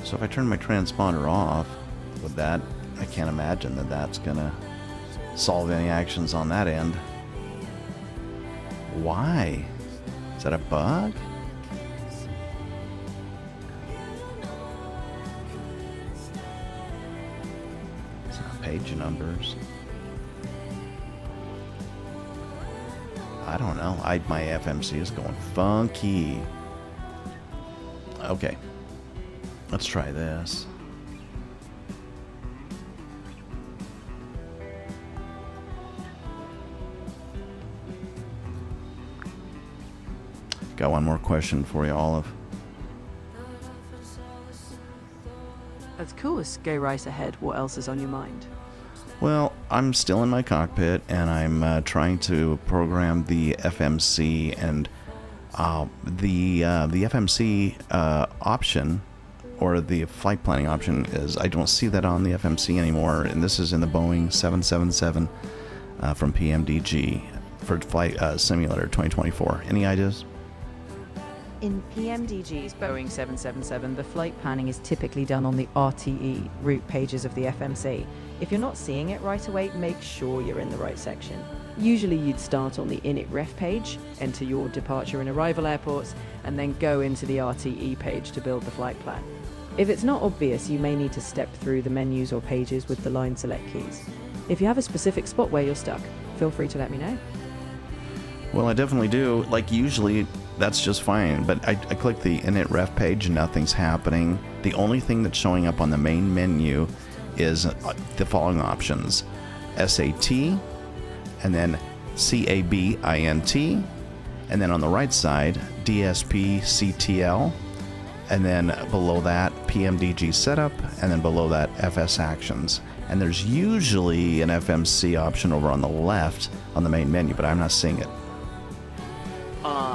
Speaker 1: So if I turn my transponder off with that, I can't imagine that that's gonna solve any actions on that end. Why? Is that a bug? It's not page numbers. I don't know. My FMC is going funky. Okay. Let's try this. Got one more question for you, Olive.
Speaker 5: Of course, go right ahead. What else is on your mind?
Speaker 1: Well, I'm still in my cockpit and I'm trying to program the FMC, and the FMC option, or the flight planning option, is I don't see that on the FMC anymore, and this is in the Boeing 777 from PMDG for Flight Simulator 2024. Any ideas?
Speaker 5: In PMDG's Boeing 777, the flight planning is typically done on the RTE route pages of the FMC. If you're not seeing it right away, make sure you're in the right section. Usually you'd start on the init ref page, enter your departure and arrival airports, and then go into the RTE page to build the flight plan. If it's not obvious, you may need to step through the menus or pages with the line select keys. If you have a specific spot where you're stuck, feel free to let me know.
Speaker 1: Well, I definitely do. Like, usually that's just fine, but I click the init ref page and nothing's happening. The only thing that's showing up on the main menu is the following options: SAT, and then CABINT, and then on the right side, DSP CTL, and then below that, PMDG setup, and then below that, FS actions. And there's usually an FMC option over on the left on the main menu, but I'm not seeing it.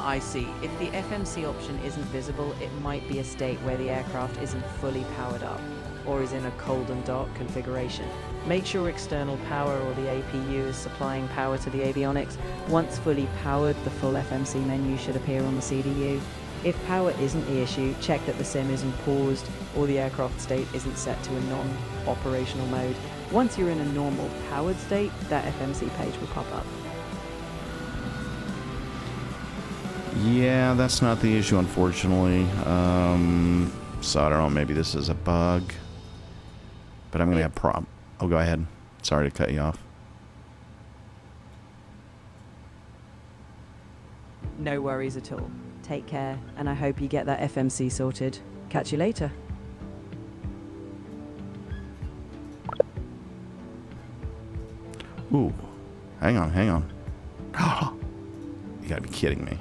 Speaker 5: I see. If the FMC option isn't visible, it might be a state where the aircraft isn't fully powered up, or is in a cold and dark configuration. Make sure external power or the APU is supplying power to the avionics. Once fully powered, the full FMC menu should appear on the CDU. If power isn't the issue, check that the sim isn't paused or the aircraft state isn't set to a non-operational mode. Once you're in a normal powered state, that FMC page will pop up.
Speaker 1: Yeah, that's not the issue, unfortunately. So I don't know, maybe this is a bug. But I'm going to have Oh, go ahead. Sorry to cut you off.
Speaker 5: No worries at all. Take care, and I hope you get that FMC sorted. Catch you later.
Speaker 1: Ooh. Hang on. You gotta be kidding me.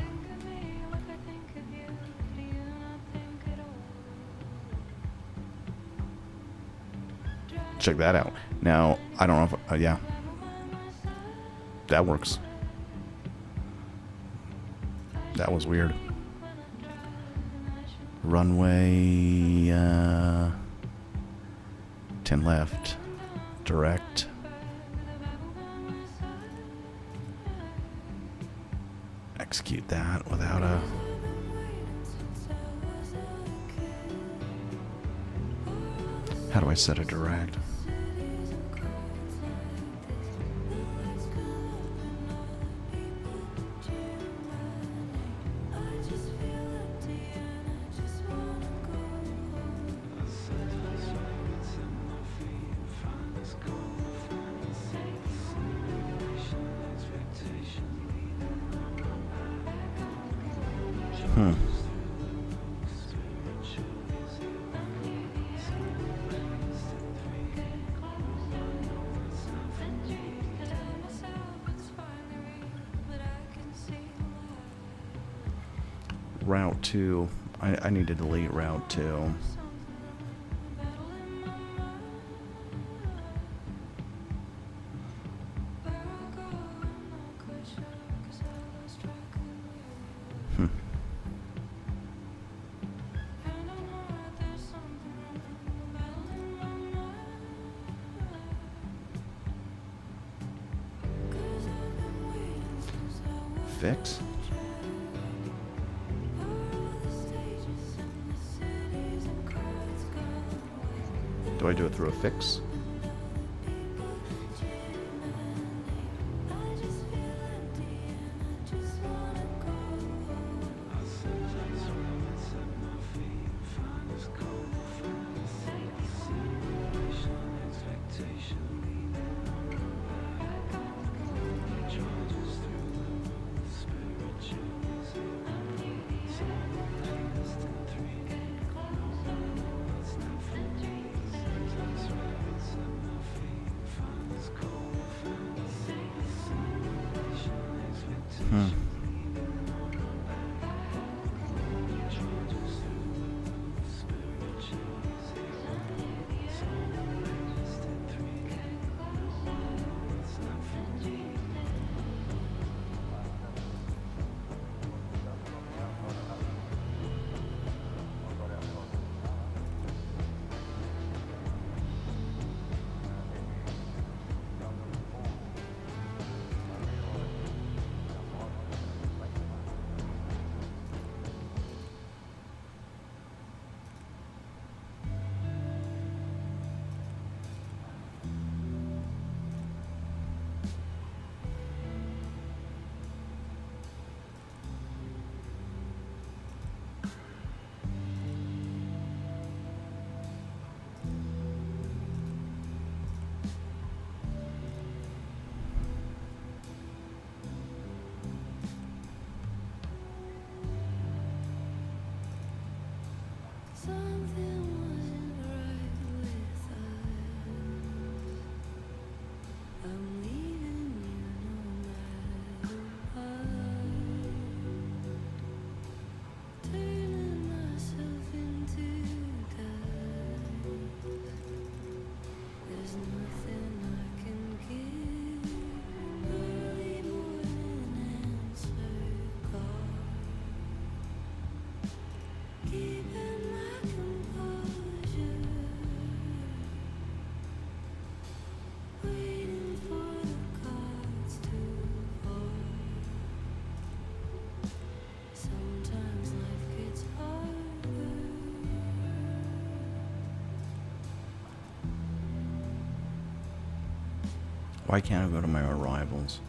Speaker 1: Check that out. Now, I don't know if... yeah. That works. That was weird. Runway... 10 left. Direct. Execute that without a... How do I set a direct? Route 2. I need to delete Route 2. Fix? Do I do it through a fix? Why can't I go to my arrivals?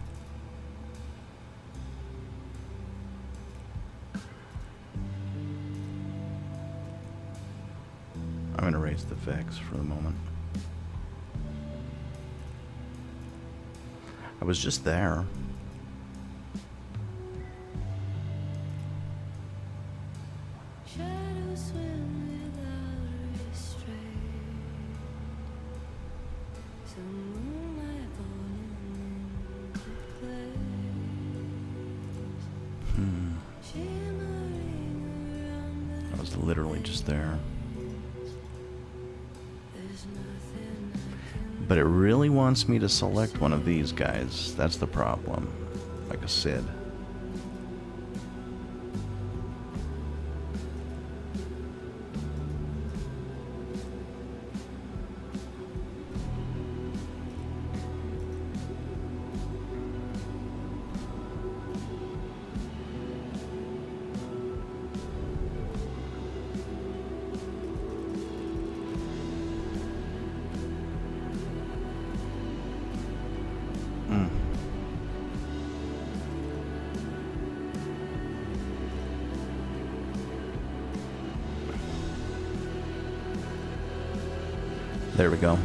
Speaker 1: I'm gonna erase the fix for the moment. I was just there. I was literally just there. But it really wants me to select one of these guys. That's the problem. Like a Sid. There we go.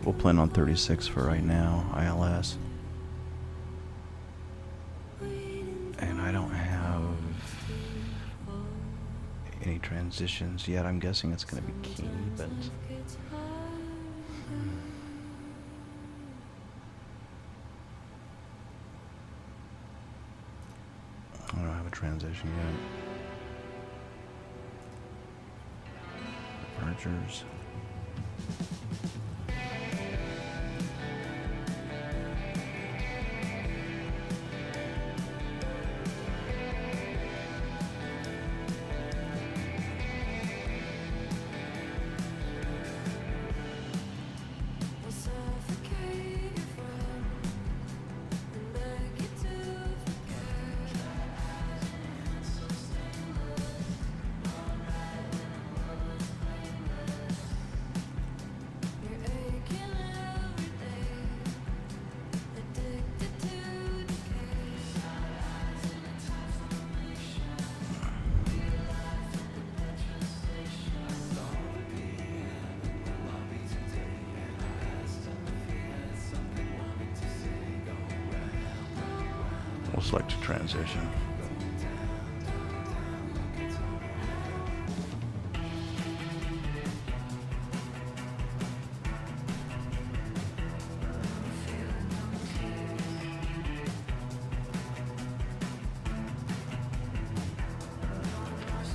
Speaker 1: We'll plan on 36 for right now, ILS. And I don't have any transitions yet. I'm guessing it's going to be key, but I don't have a transition yet. Departures. We'll select a transition.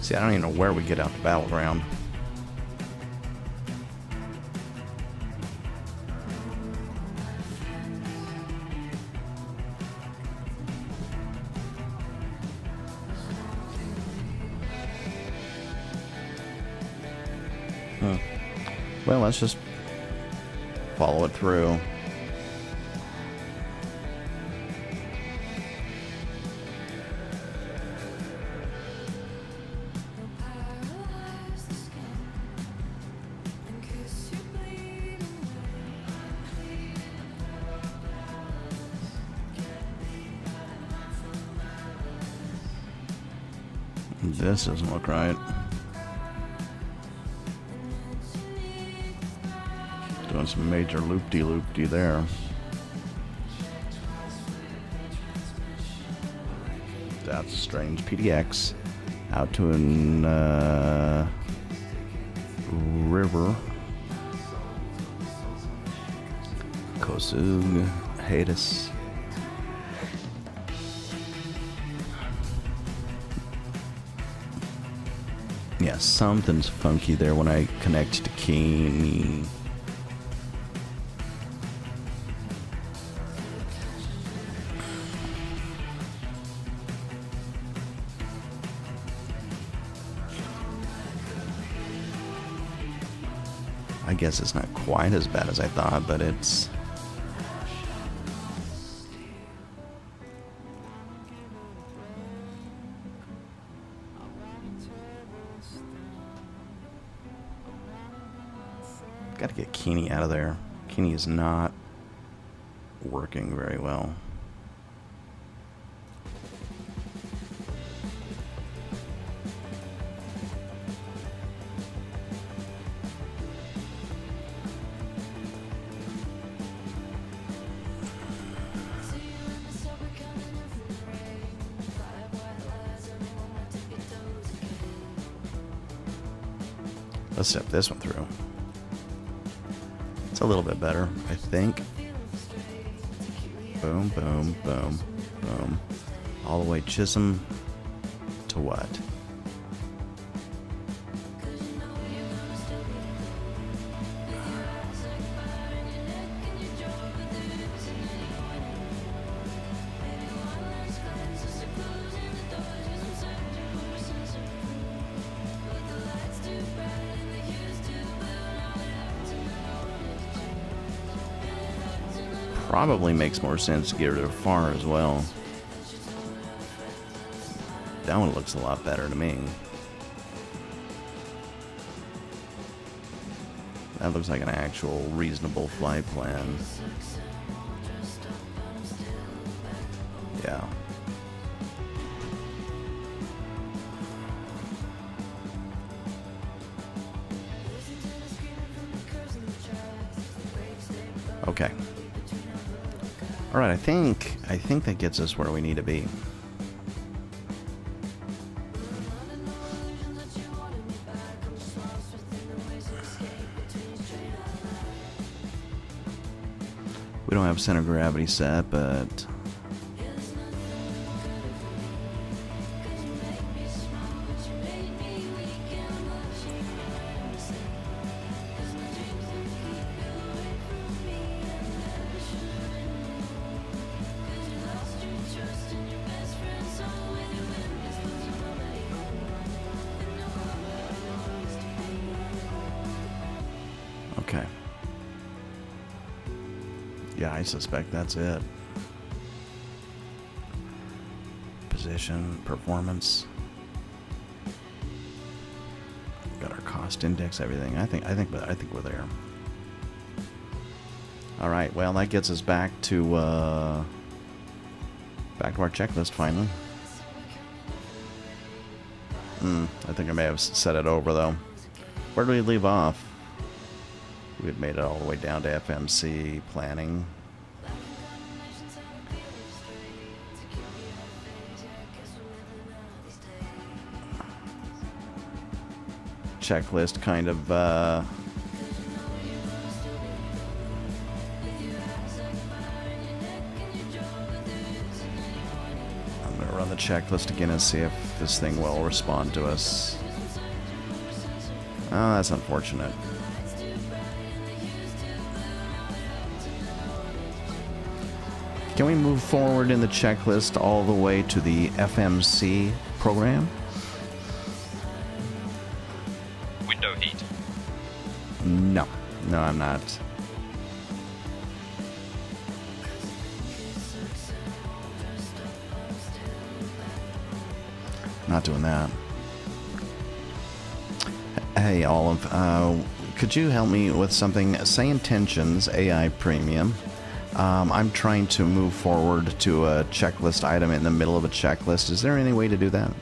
Speaker 1: See, I don't even know where we get out the battleground. Well, let's just follow it through. This doesn't look right. Doing some major loop-de-loop-de there. That's strange. PDX out to an river. Kosug, Hades. Yeah, something's funky there when I connect to Keen. I guess it's not quite as bad as I thought, but it's Got to get Keeney out of there. Keeney is not working very well. Let's step this one through. It's a little bit better, I think. Boom, boom, boom, boom. All the way Chisholm to what? Probably makes more sense to get rid of far as well. That one looks a lot better to me. That looks like an actual reasonable flight plan. Yeah. Okay. All right, I think that gets us where we need to be. We don't have center of gravity set, but okay. Yeah, I suspect that's it. Position, performance. Got our cost index, everything. I think we're there. All right. Well, that gets us back to our checklist finally. I think I may have set it over though. Where do we leave off? We had made it all the way down to FMC planning. Checklist kind of I'm gonna run the checklist again and see if this thing will respond to us. Oh, that's unfortunate. Can we move forward in the checklist all the way to the FMC program?
Speaker 3: Window heat.
Speaker 1: No. No, I'm not. Not doing that. Hey, Olive, could you help me with something? Say Intentions AI Premium. I'm trying to move forward to a checklist item in the middle of a checklist. Is there any way to do that?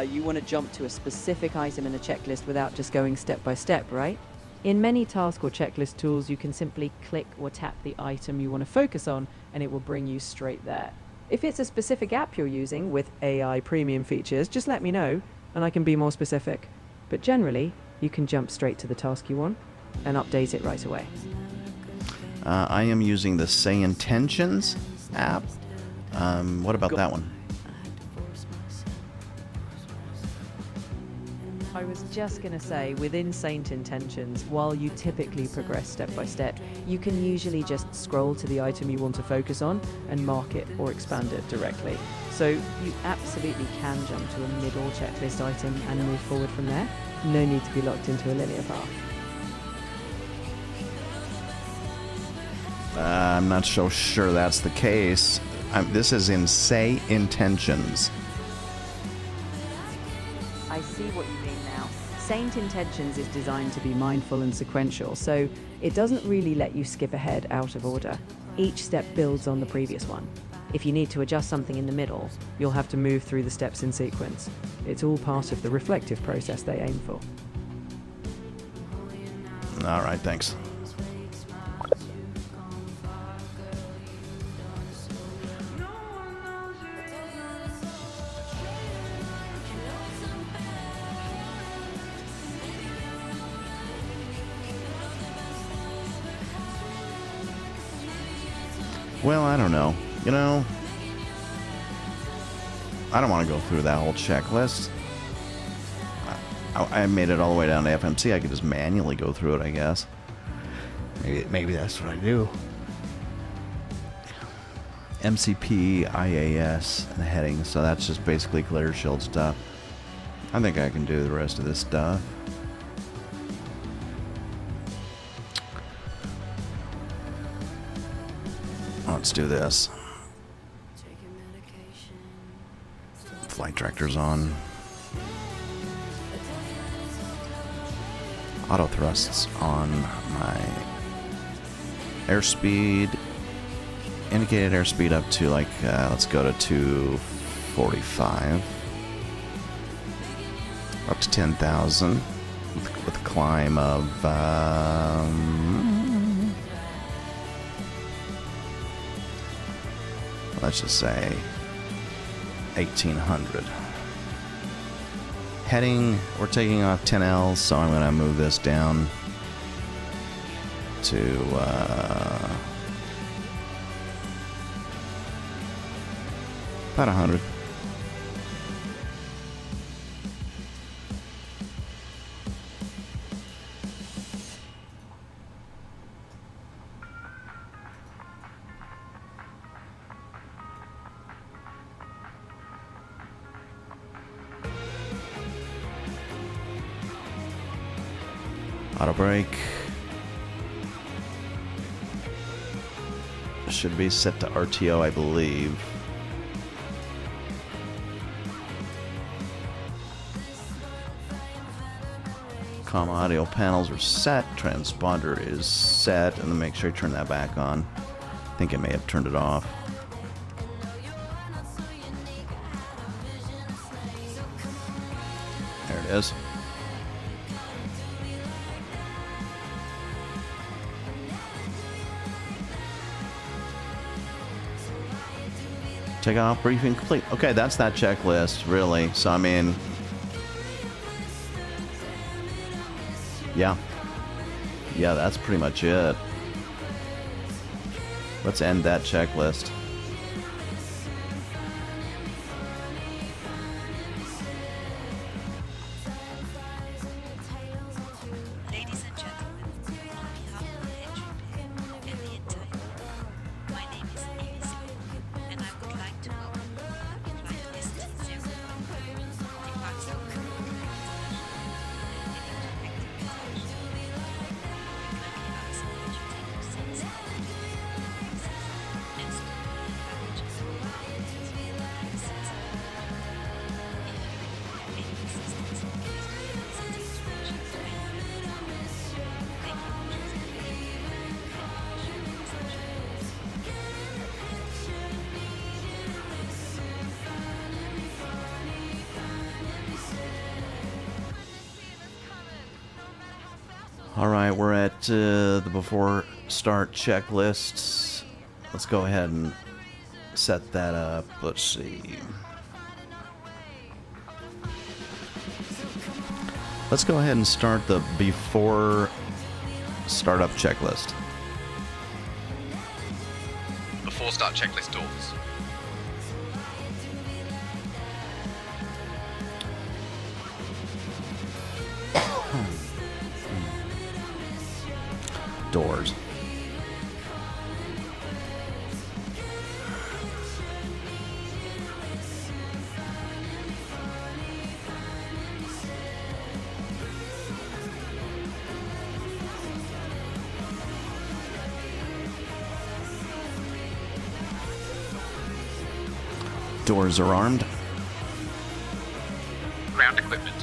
Speaker 5: You want to jump to a specific item in a checklist without just going step by step, right? In many task or checklist tools, you can simply click or tap the item you want to focus on, and it will bring you straight there. If it's a specific app you're using with AI premium features, just let me know, and I can be more specific. But generally, you can jump straight to the task you want and update it right away.
Speaker 1: I am using the Say Intentions app. What about that one?
Speaker 5: I was just going to say, within Saint Intentions, while you typically progress step by step, you can usually just scroll to the item you want to focus on and mark it or expand it directly. So you absolutely can jump to a middle checklist item and move forward from there. No need to be locked into a linear path.
Speaker 1: I'm not so sure that's the case. This is in Say Intentions.
Speaker 5: I see what you mean now. Saint Intentions is designed to be mindful and sequential, so it doesn't really let you skip ahead out of order. Each step builds on the previous one. If you need to adjust something in the middle, you'll have to move through the steps in sequence. It's all part of the reflective process they aim for.
Speaker 1: All right, thanks. Well, I don't know. You know, I don't want to go through that whole checklist. I made it all the way down to FMC. I could just manually go through it, I guess. Maybe that's what I do. MCP, IAS, and headings. So that's just basically clear shield stuff. I think I can do the rest of this stuff. Let's do this. Flight director's on. Auto thrusts on my airspeed. Indicated airspeed up to like, let's go to 245. Up to 10,000 with a climb of let's just say 1,800. Heading, we're taking off 10Ls, so I'm going to move this down to about 100. Auto brake should be set to RTO, I believe. Comm audio panels are set. Transponder is set, and then make sure you turn that back on. I think I may have turned it off. There it is. Takeoff briefing complete. Okay, that's that checklist, really. So, I mean, yeah, that's pretty much it. Let's end that checklist.
Speaker 7: Ladies and gentlemen, on behalf of HeadTrip and the entire crew, my name is Amy Smith, and I would like to welcome you to Flight List 0. Departs from International and interactive technology. We kindly ask that you take your seats and
Speaker 1: All right, we're at the before start checklists. Let's go ahead and set that up. Let's see. Let's go ahead and start the before startup checklist.
Speaker 3: Before start checklist doors.
Speaker 1: Doors. Doors are armed.
Speaker 3: Ground equipment.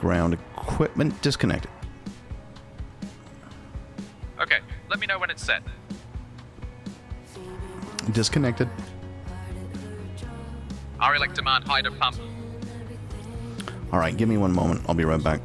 Speaker 1: ground equipment disconnected.
Speaker 3: Okay, let me know when it's set.
Speaker 1: Disconnected.
Speaker 3: RLX demand hydro pump.
Speaker 1: All right, give me one moment. I'll be right back.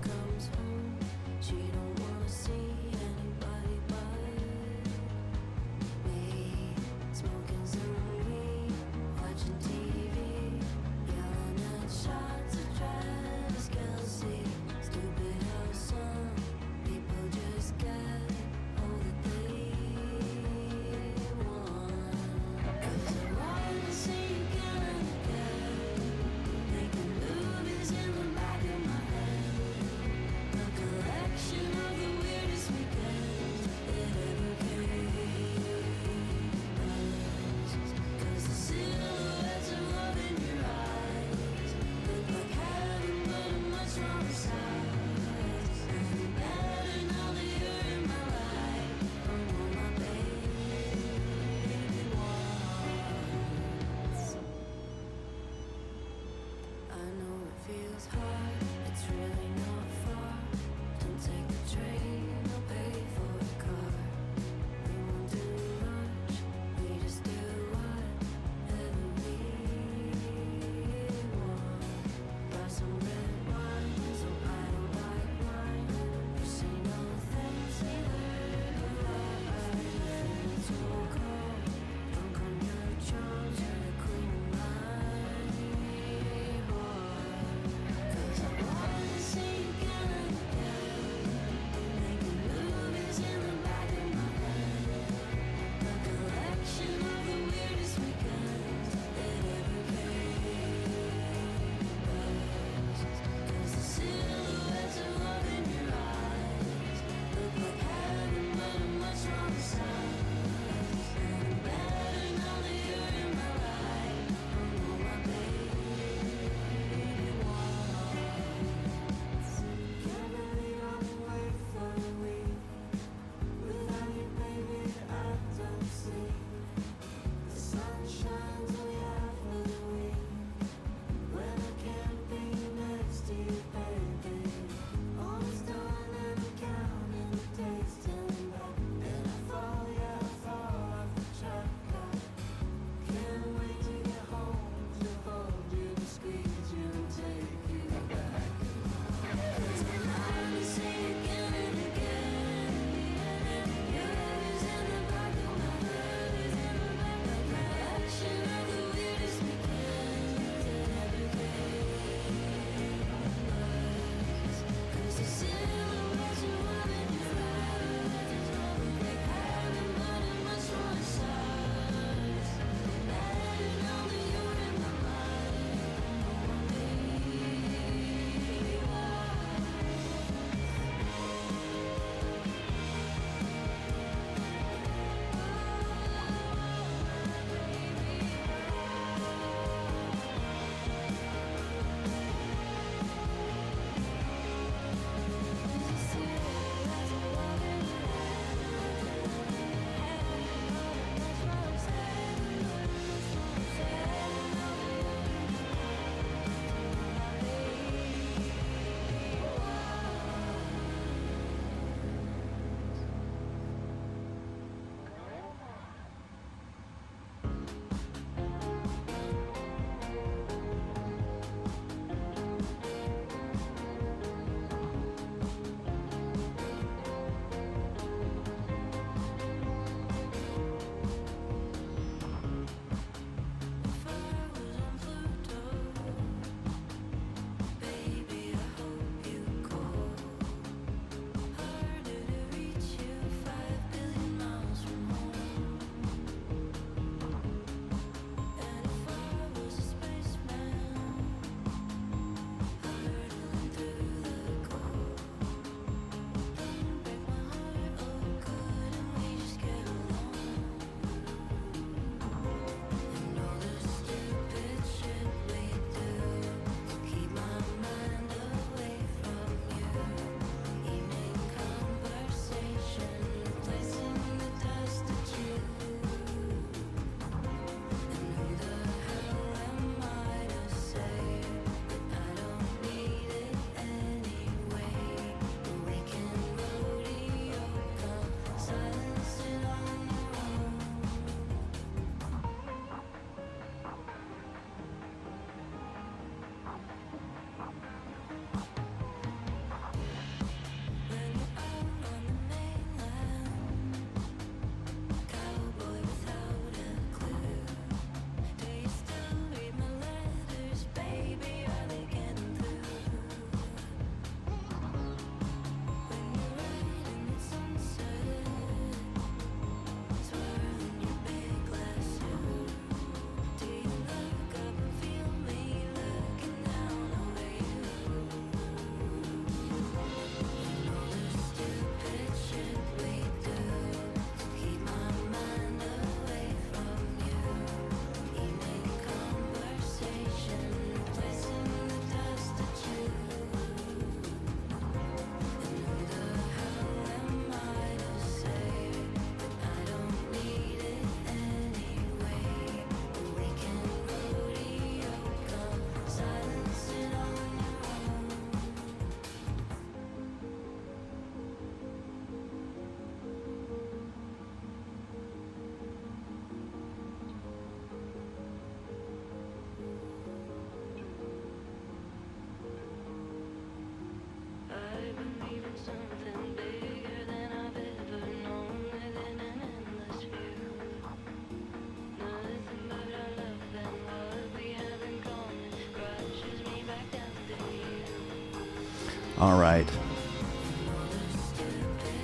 Speaker 1: All right.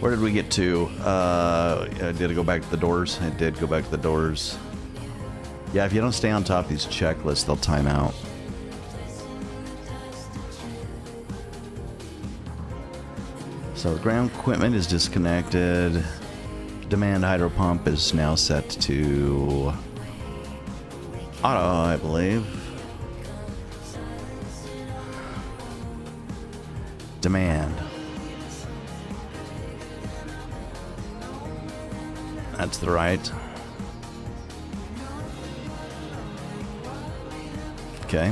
Speaker 1: Where did we get to? Did it go back to the doors? It did go back to the doors. Yeah, if you don't stay on top of these checklists, they'll time out. So the ground equipment is disconnected. Demand hydro pump is now set to auto, I believe. Demand. That's the right. Okay.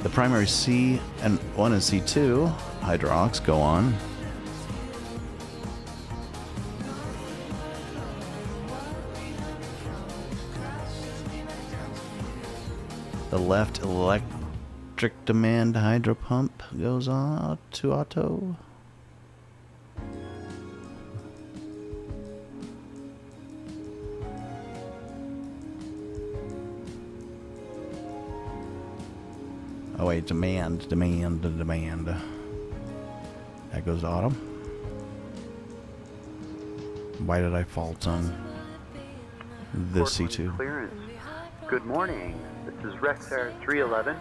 Speaker 1: The primary C and 1 and C2 hydraulics go on. The left electric demand hydro pump goes on to auto. Oh wait, demand. That goes to auto. Why did I fault on this C2?
Speaker 8: Clearance. Good morning. This is Rex Air 311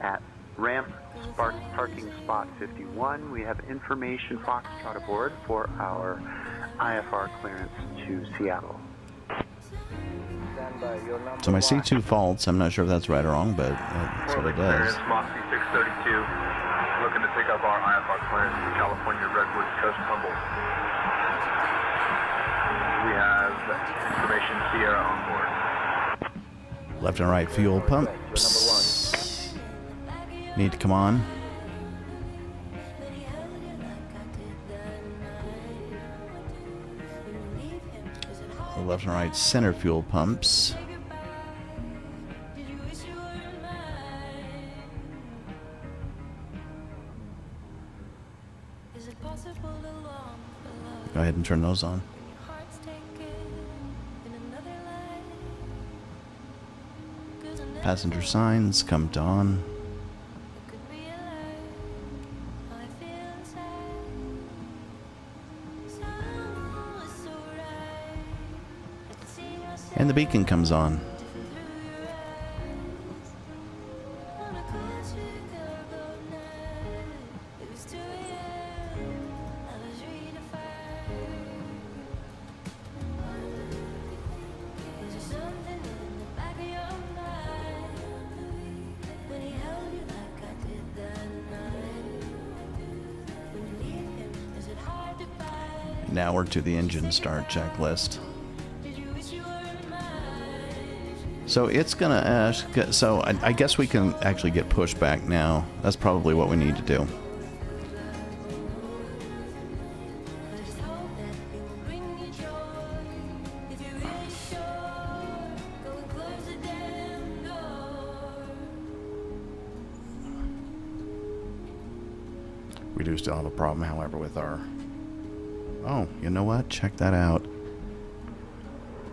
Speaker 8: at ramp parking spot 51. We have information Foxtrot aboard for our IFR clearance to Seattle.
Speaker 1: So my C2 faults. I'm not sure if that's right or wrong, but that's what it does.
Speaker 9: Moxie 632, looking to pick up our IFR clearance to California Redwood Coast Humboldt. We have information Sierra on board.
Speaker 1: Left and right fuel pumps need to come on. The left and right center fuel pumps. Go ahead and turn those on. Passenger signs come to on. And the beacon comes on. Now we're to the engine start checklist. So it's gonna ask, so I guess we can actually get pushed back now. That's probably what we need to do. We do still have a problem, however, with our... Oh, you know what? Check that out.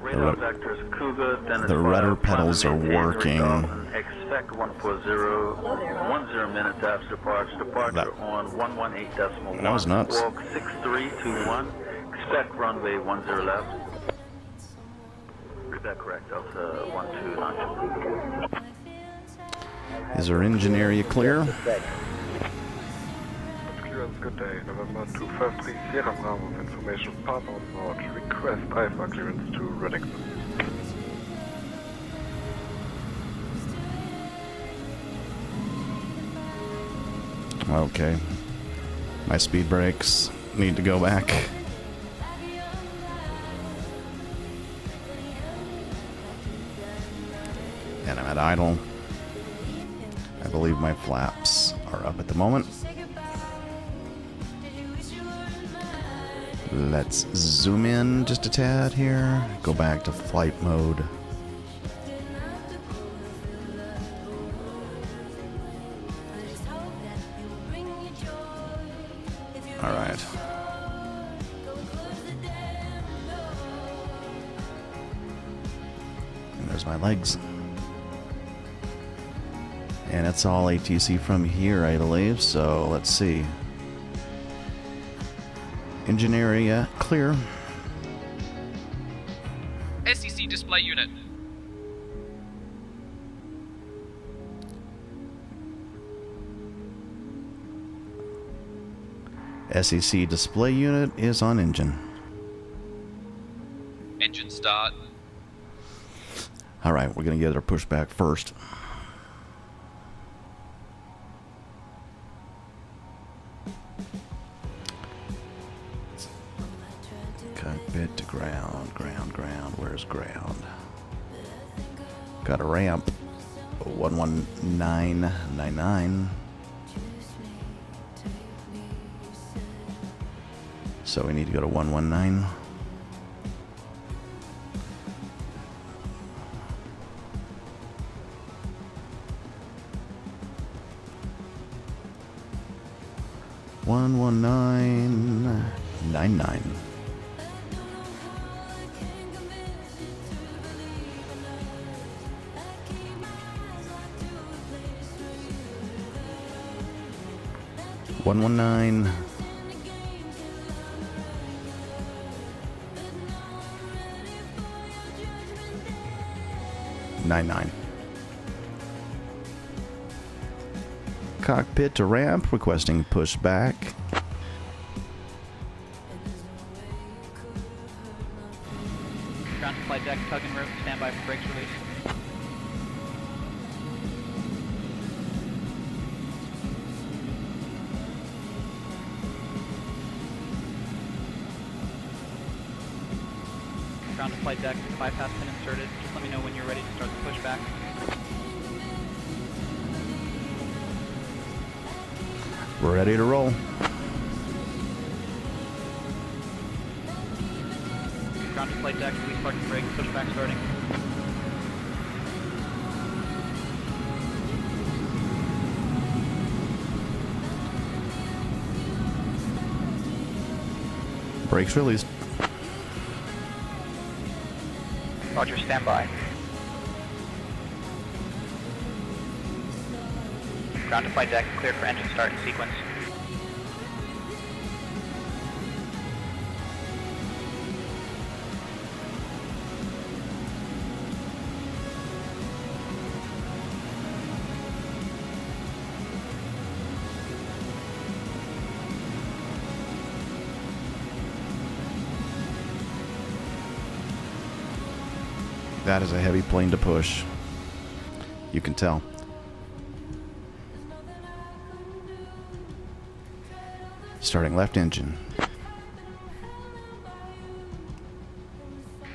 Speaker 1: The rudder pedals are working.
Speaker 9: Expect 140 minutes after departure. Departure on 118.1.
Speaker 1: That was nuts.
Speaker 9: Walk 6321. Expect runway 10 left. Is that correct? Delta 12 notch.
Speaker 1: Is our engine area clear?
Speaker 9: Good day, November 253, Sierra Bravo information pass on board. Request IFR clearance to Reddington.
Speaker 1: Okay. My speed brakes need to go back. And I'm at idle. I believe my flaps are up at the moment. Let's zoom in just a tad here. Go back to flight mode. All right. And there's my legs. And it's all ATC from here, I believe. So let's see. Engine area clear.
Speaker 3: SEC display unit.
Speaker 1: SEC display unit is on engine.
Speaker 3: Engine start.
Speaker 1: All right, we're going to get our pushback first. Cockpit to ground, ground. Where's ground? Got a ramp. 11999. So we need to go to 119. One 11999. One 119. Nine. Cockpit to ramp, requesting pushback.
Speaker 10: Ground to flight deck, tug and rope, standby for brakes release. Ground to flight deck, bypass pin inserted. Just let me know when you're ready to start the pushback.
Speaker 1: We're ready to roll.
Speaker 10: Ground to flight deck, release parking brake, pushback starting.
Speaker 1: Brakes released.
Speaker 10: Roger, standby. Ground to flight deck, cleared for engine start and sequence.
Speaker 1: That is a heavy plane to push. You can tell. Starting left engine.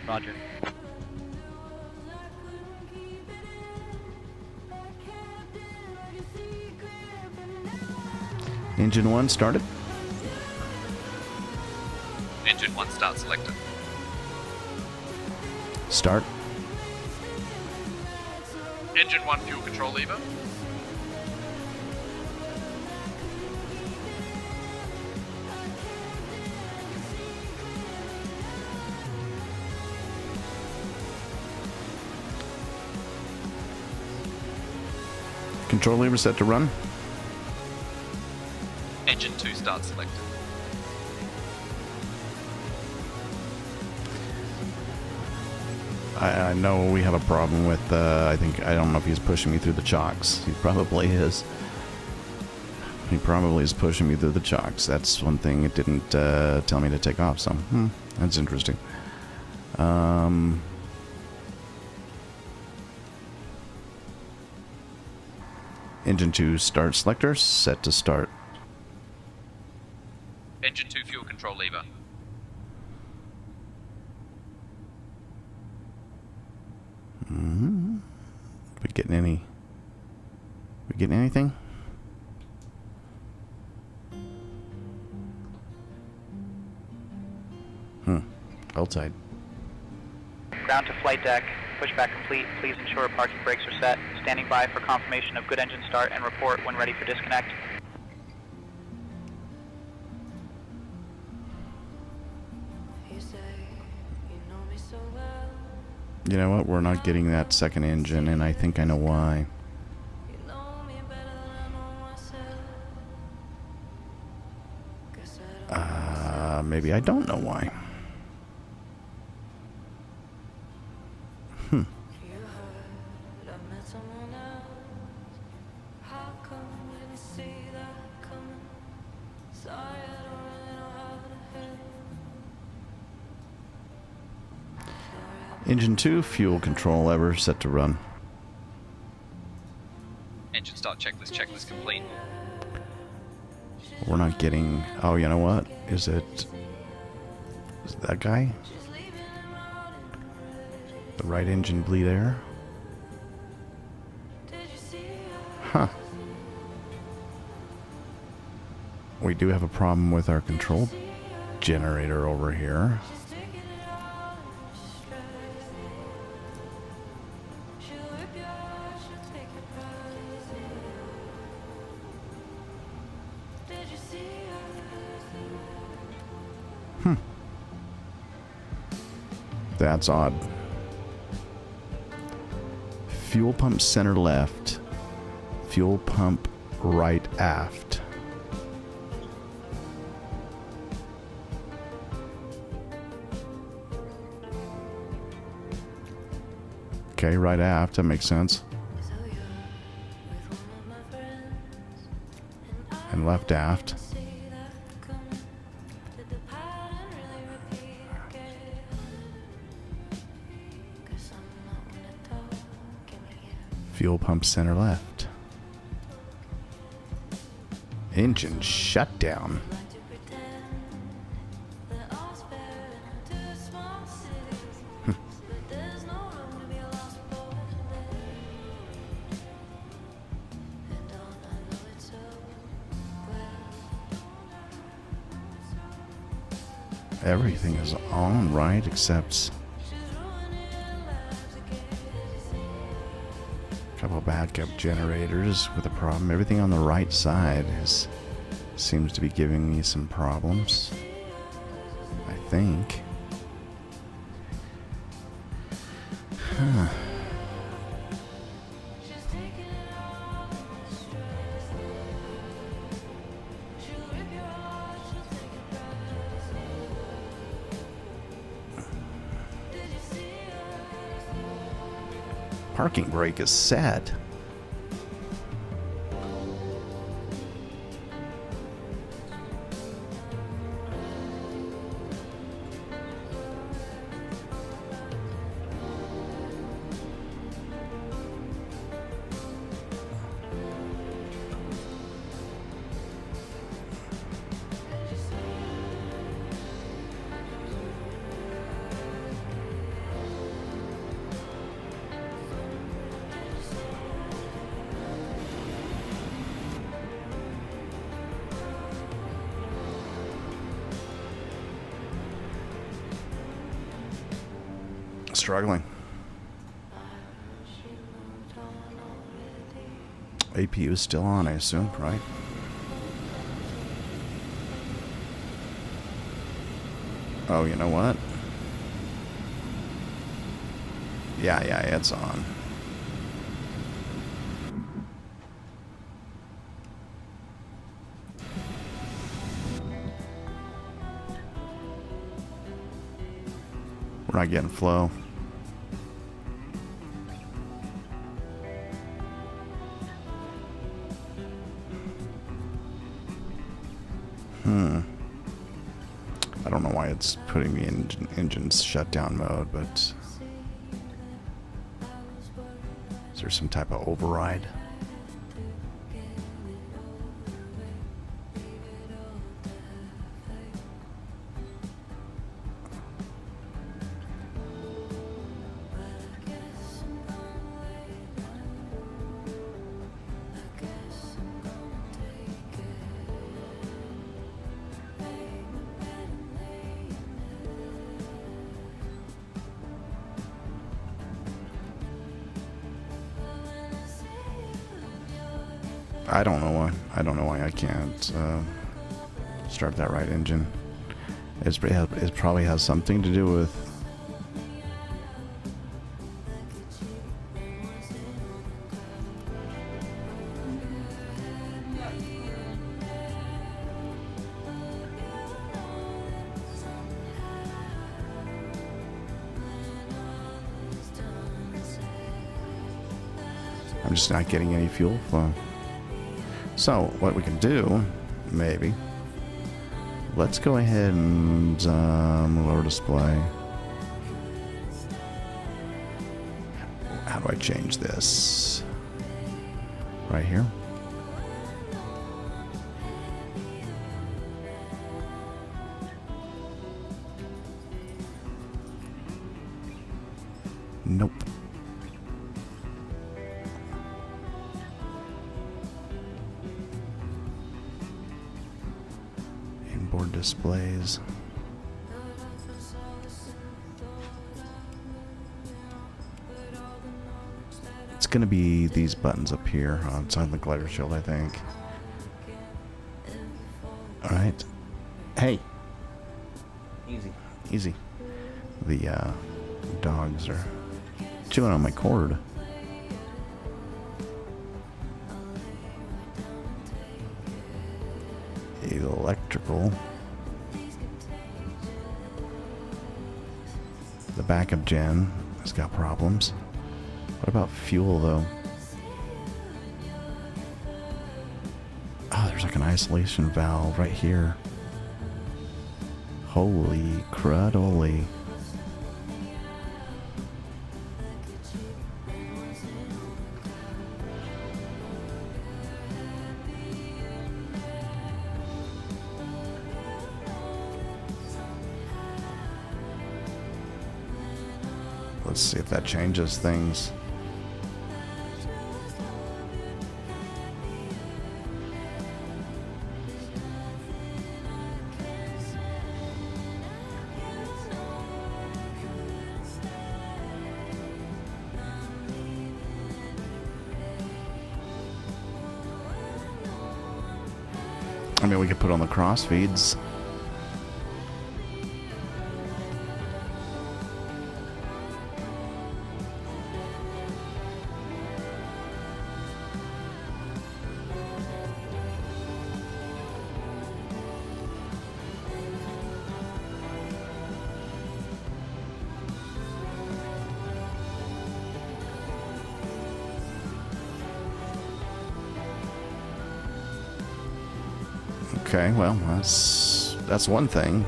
Speaker 10: Roger.
Speaker 1: Engine 1 started.
Speaker 3: Engine 1 start selected.
Speaker 1: Start.
Speaker 3: Engine 1 fuel control lever.
Speaker 1: Control lever set to run.
Speaker 3: Engine 2 start selected.
Speaker 1: I know we have a problem with, I don't know if he's pushing me through the chocks. He probably is. He probably is pushing me through the chocks. That's one thing it didn't tell me to take off, so, that's interesting. Engine 2 start selector, set to start.
Speaker 3: Engine 2 fuel control lever.
Speaker 1: We getting anything? Outside.
Speaker 10: Ground to flight deck, pushback complete. Please ensure parking brakes are set. Standing by for confirmation of good engine start and report when ready for disconnect.
Speaker 1: You know what? We're not getting that second engine, and I think I know why. maybe I don't know why. Engine 2, fuel control lever set to run.
Speaker 3: Engine start checklist complete.
Speaker 1: We're not getting... Oh, you know what? Is it that guy? The right engine bleed air? Huh. We do have a problem with our control generator over here. That's odd. Fuel pump center left. Fuel pump right aft. Okay, right aft. That makes sense. And left aft. Fuel pump center left. Engine shutdown. Everything is on right except couple backup generators with a problem. Everything on the right side seems to be giving me some problems, I think. Huh. Parking brake is set. Struggling. APU is still on, I assume, right? Oh, you know what? Yeah, it's on. We're not getting flow. I don't know why it's putting me in engine's shutdown mode, but is there some type of override? I don't know why. I don't know why I can't start that right engine. It probably has something to do with I'm just not getting any fuel flow. So what we can do, maybe, let's go ahead and lower display. How do I change this? Right here. Nope. Inboard displays. It's going to be these buttons up here. It's on the glider shield, I think. Alright. Hey! Easy. Easy. The dogs are chewing on my cord. Electrical. The backup gen has got problems. What about fuel, though? Oh, there's like an isolation valve right here. Holy crud-oly. Let's see if that changes things. I mean, we could put on the cross feeds. Okay, well, that's one thing.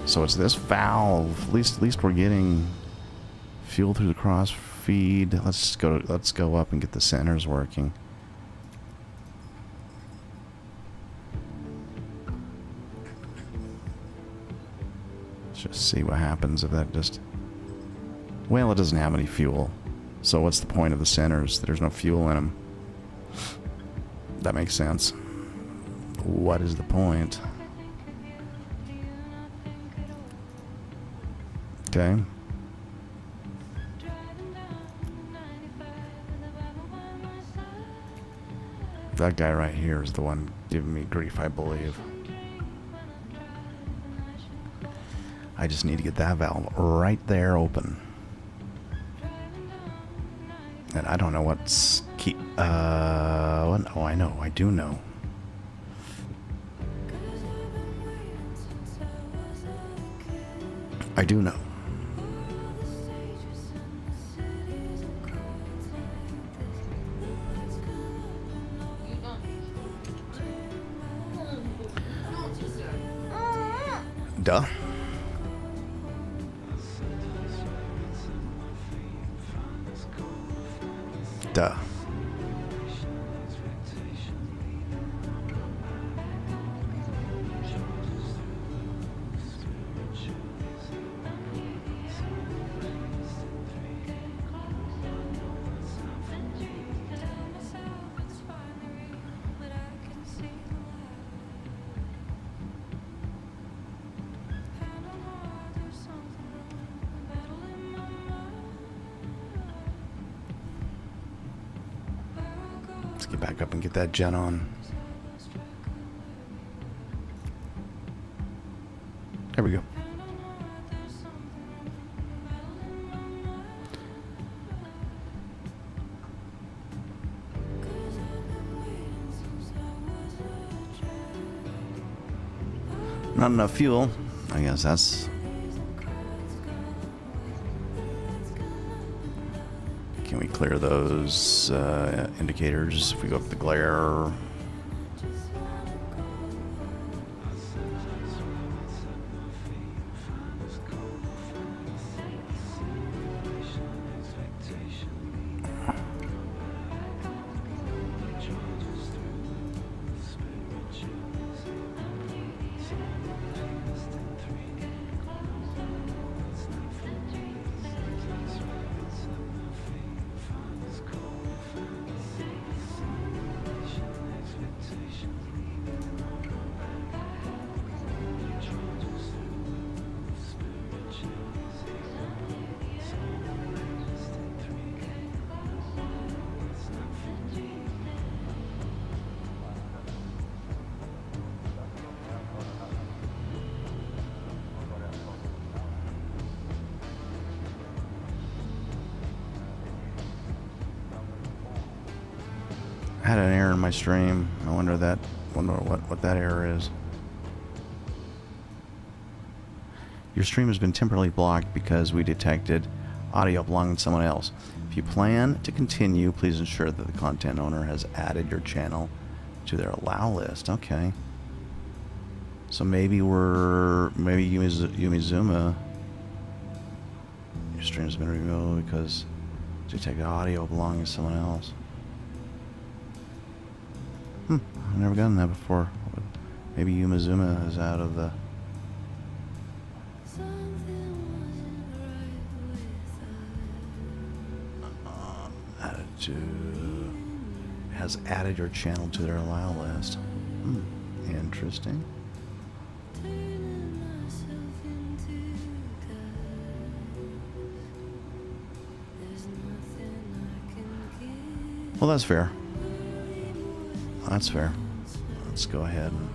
Speaker 1: So it's this valve. At least we're getting fuel through the cross feed. Let's go up and get the centers working. Let's just see what happens if that just... Well, it doesn't have any fuel. So what's the point of the centers? There's no fuel in them. That makes sense. What is the point? Okay. That guy right here is the one giving me grief, I believe. I just need to get that valve right there open. And I don't know what's keep... oh, I know. I do know. I do know. Duh. Duh. Get back up and get that gen on. There we go. Not enough fuel. I guess that's... Can we clear those indicators. If we go up the glare. I had an error in my stream. I wonder what that error is. Your stream has been temporarily blocked because we detected audio belonging to someone else. If you plan to continue, please ensure that the content owner has added your channel to their allow list. Okay. So maybe Yumizuma, your stream has been removed because detected audio belonging to someone else. I've never done that before. But maybe Yumizuma is out of the... has added your channel to their allow list. Interesting. Well, that's fair. That's fair. Let's go ahead and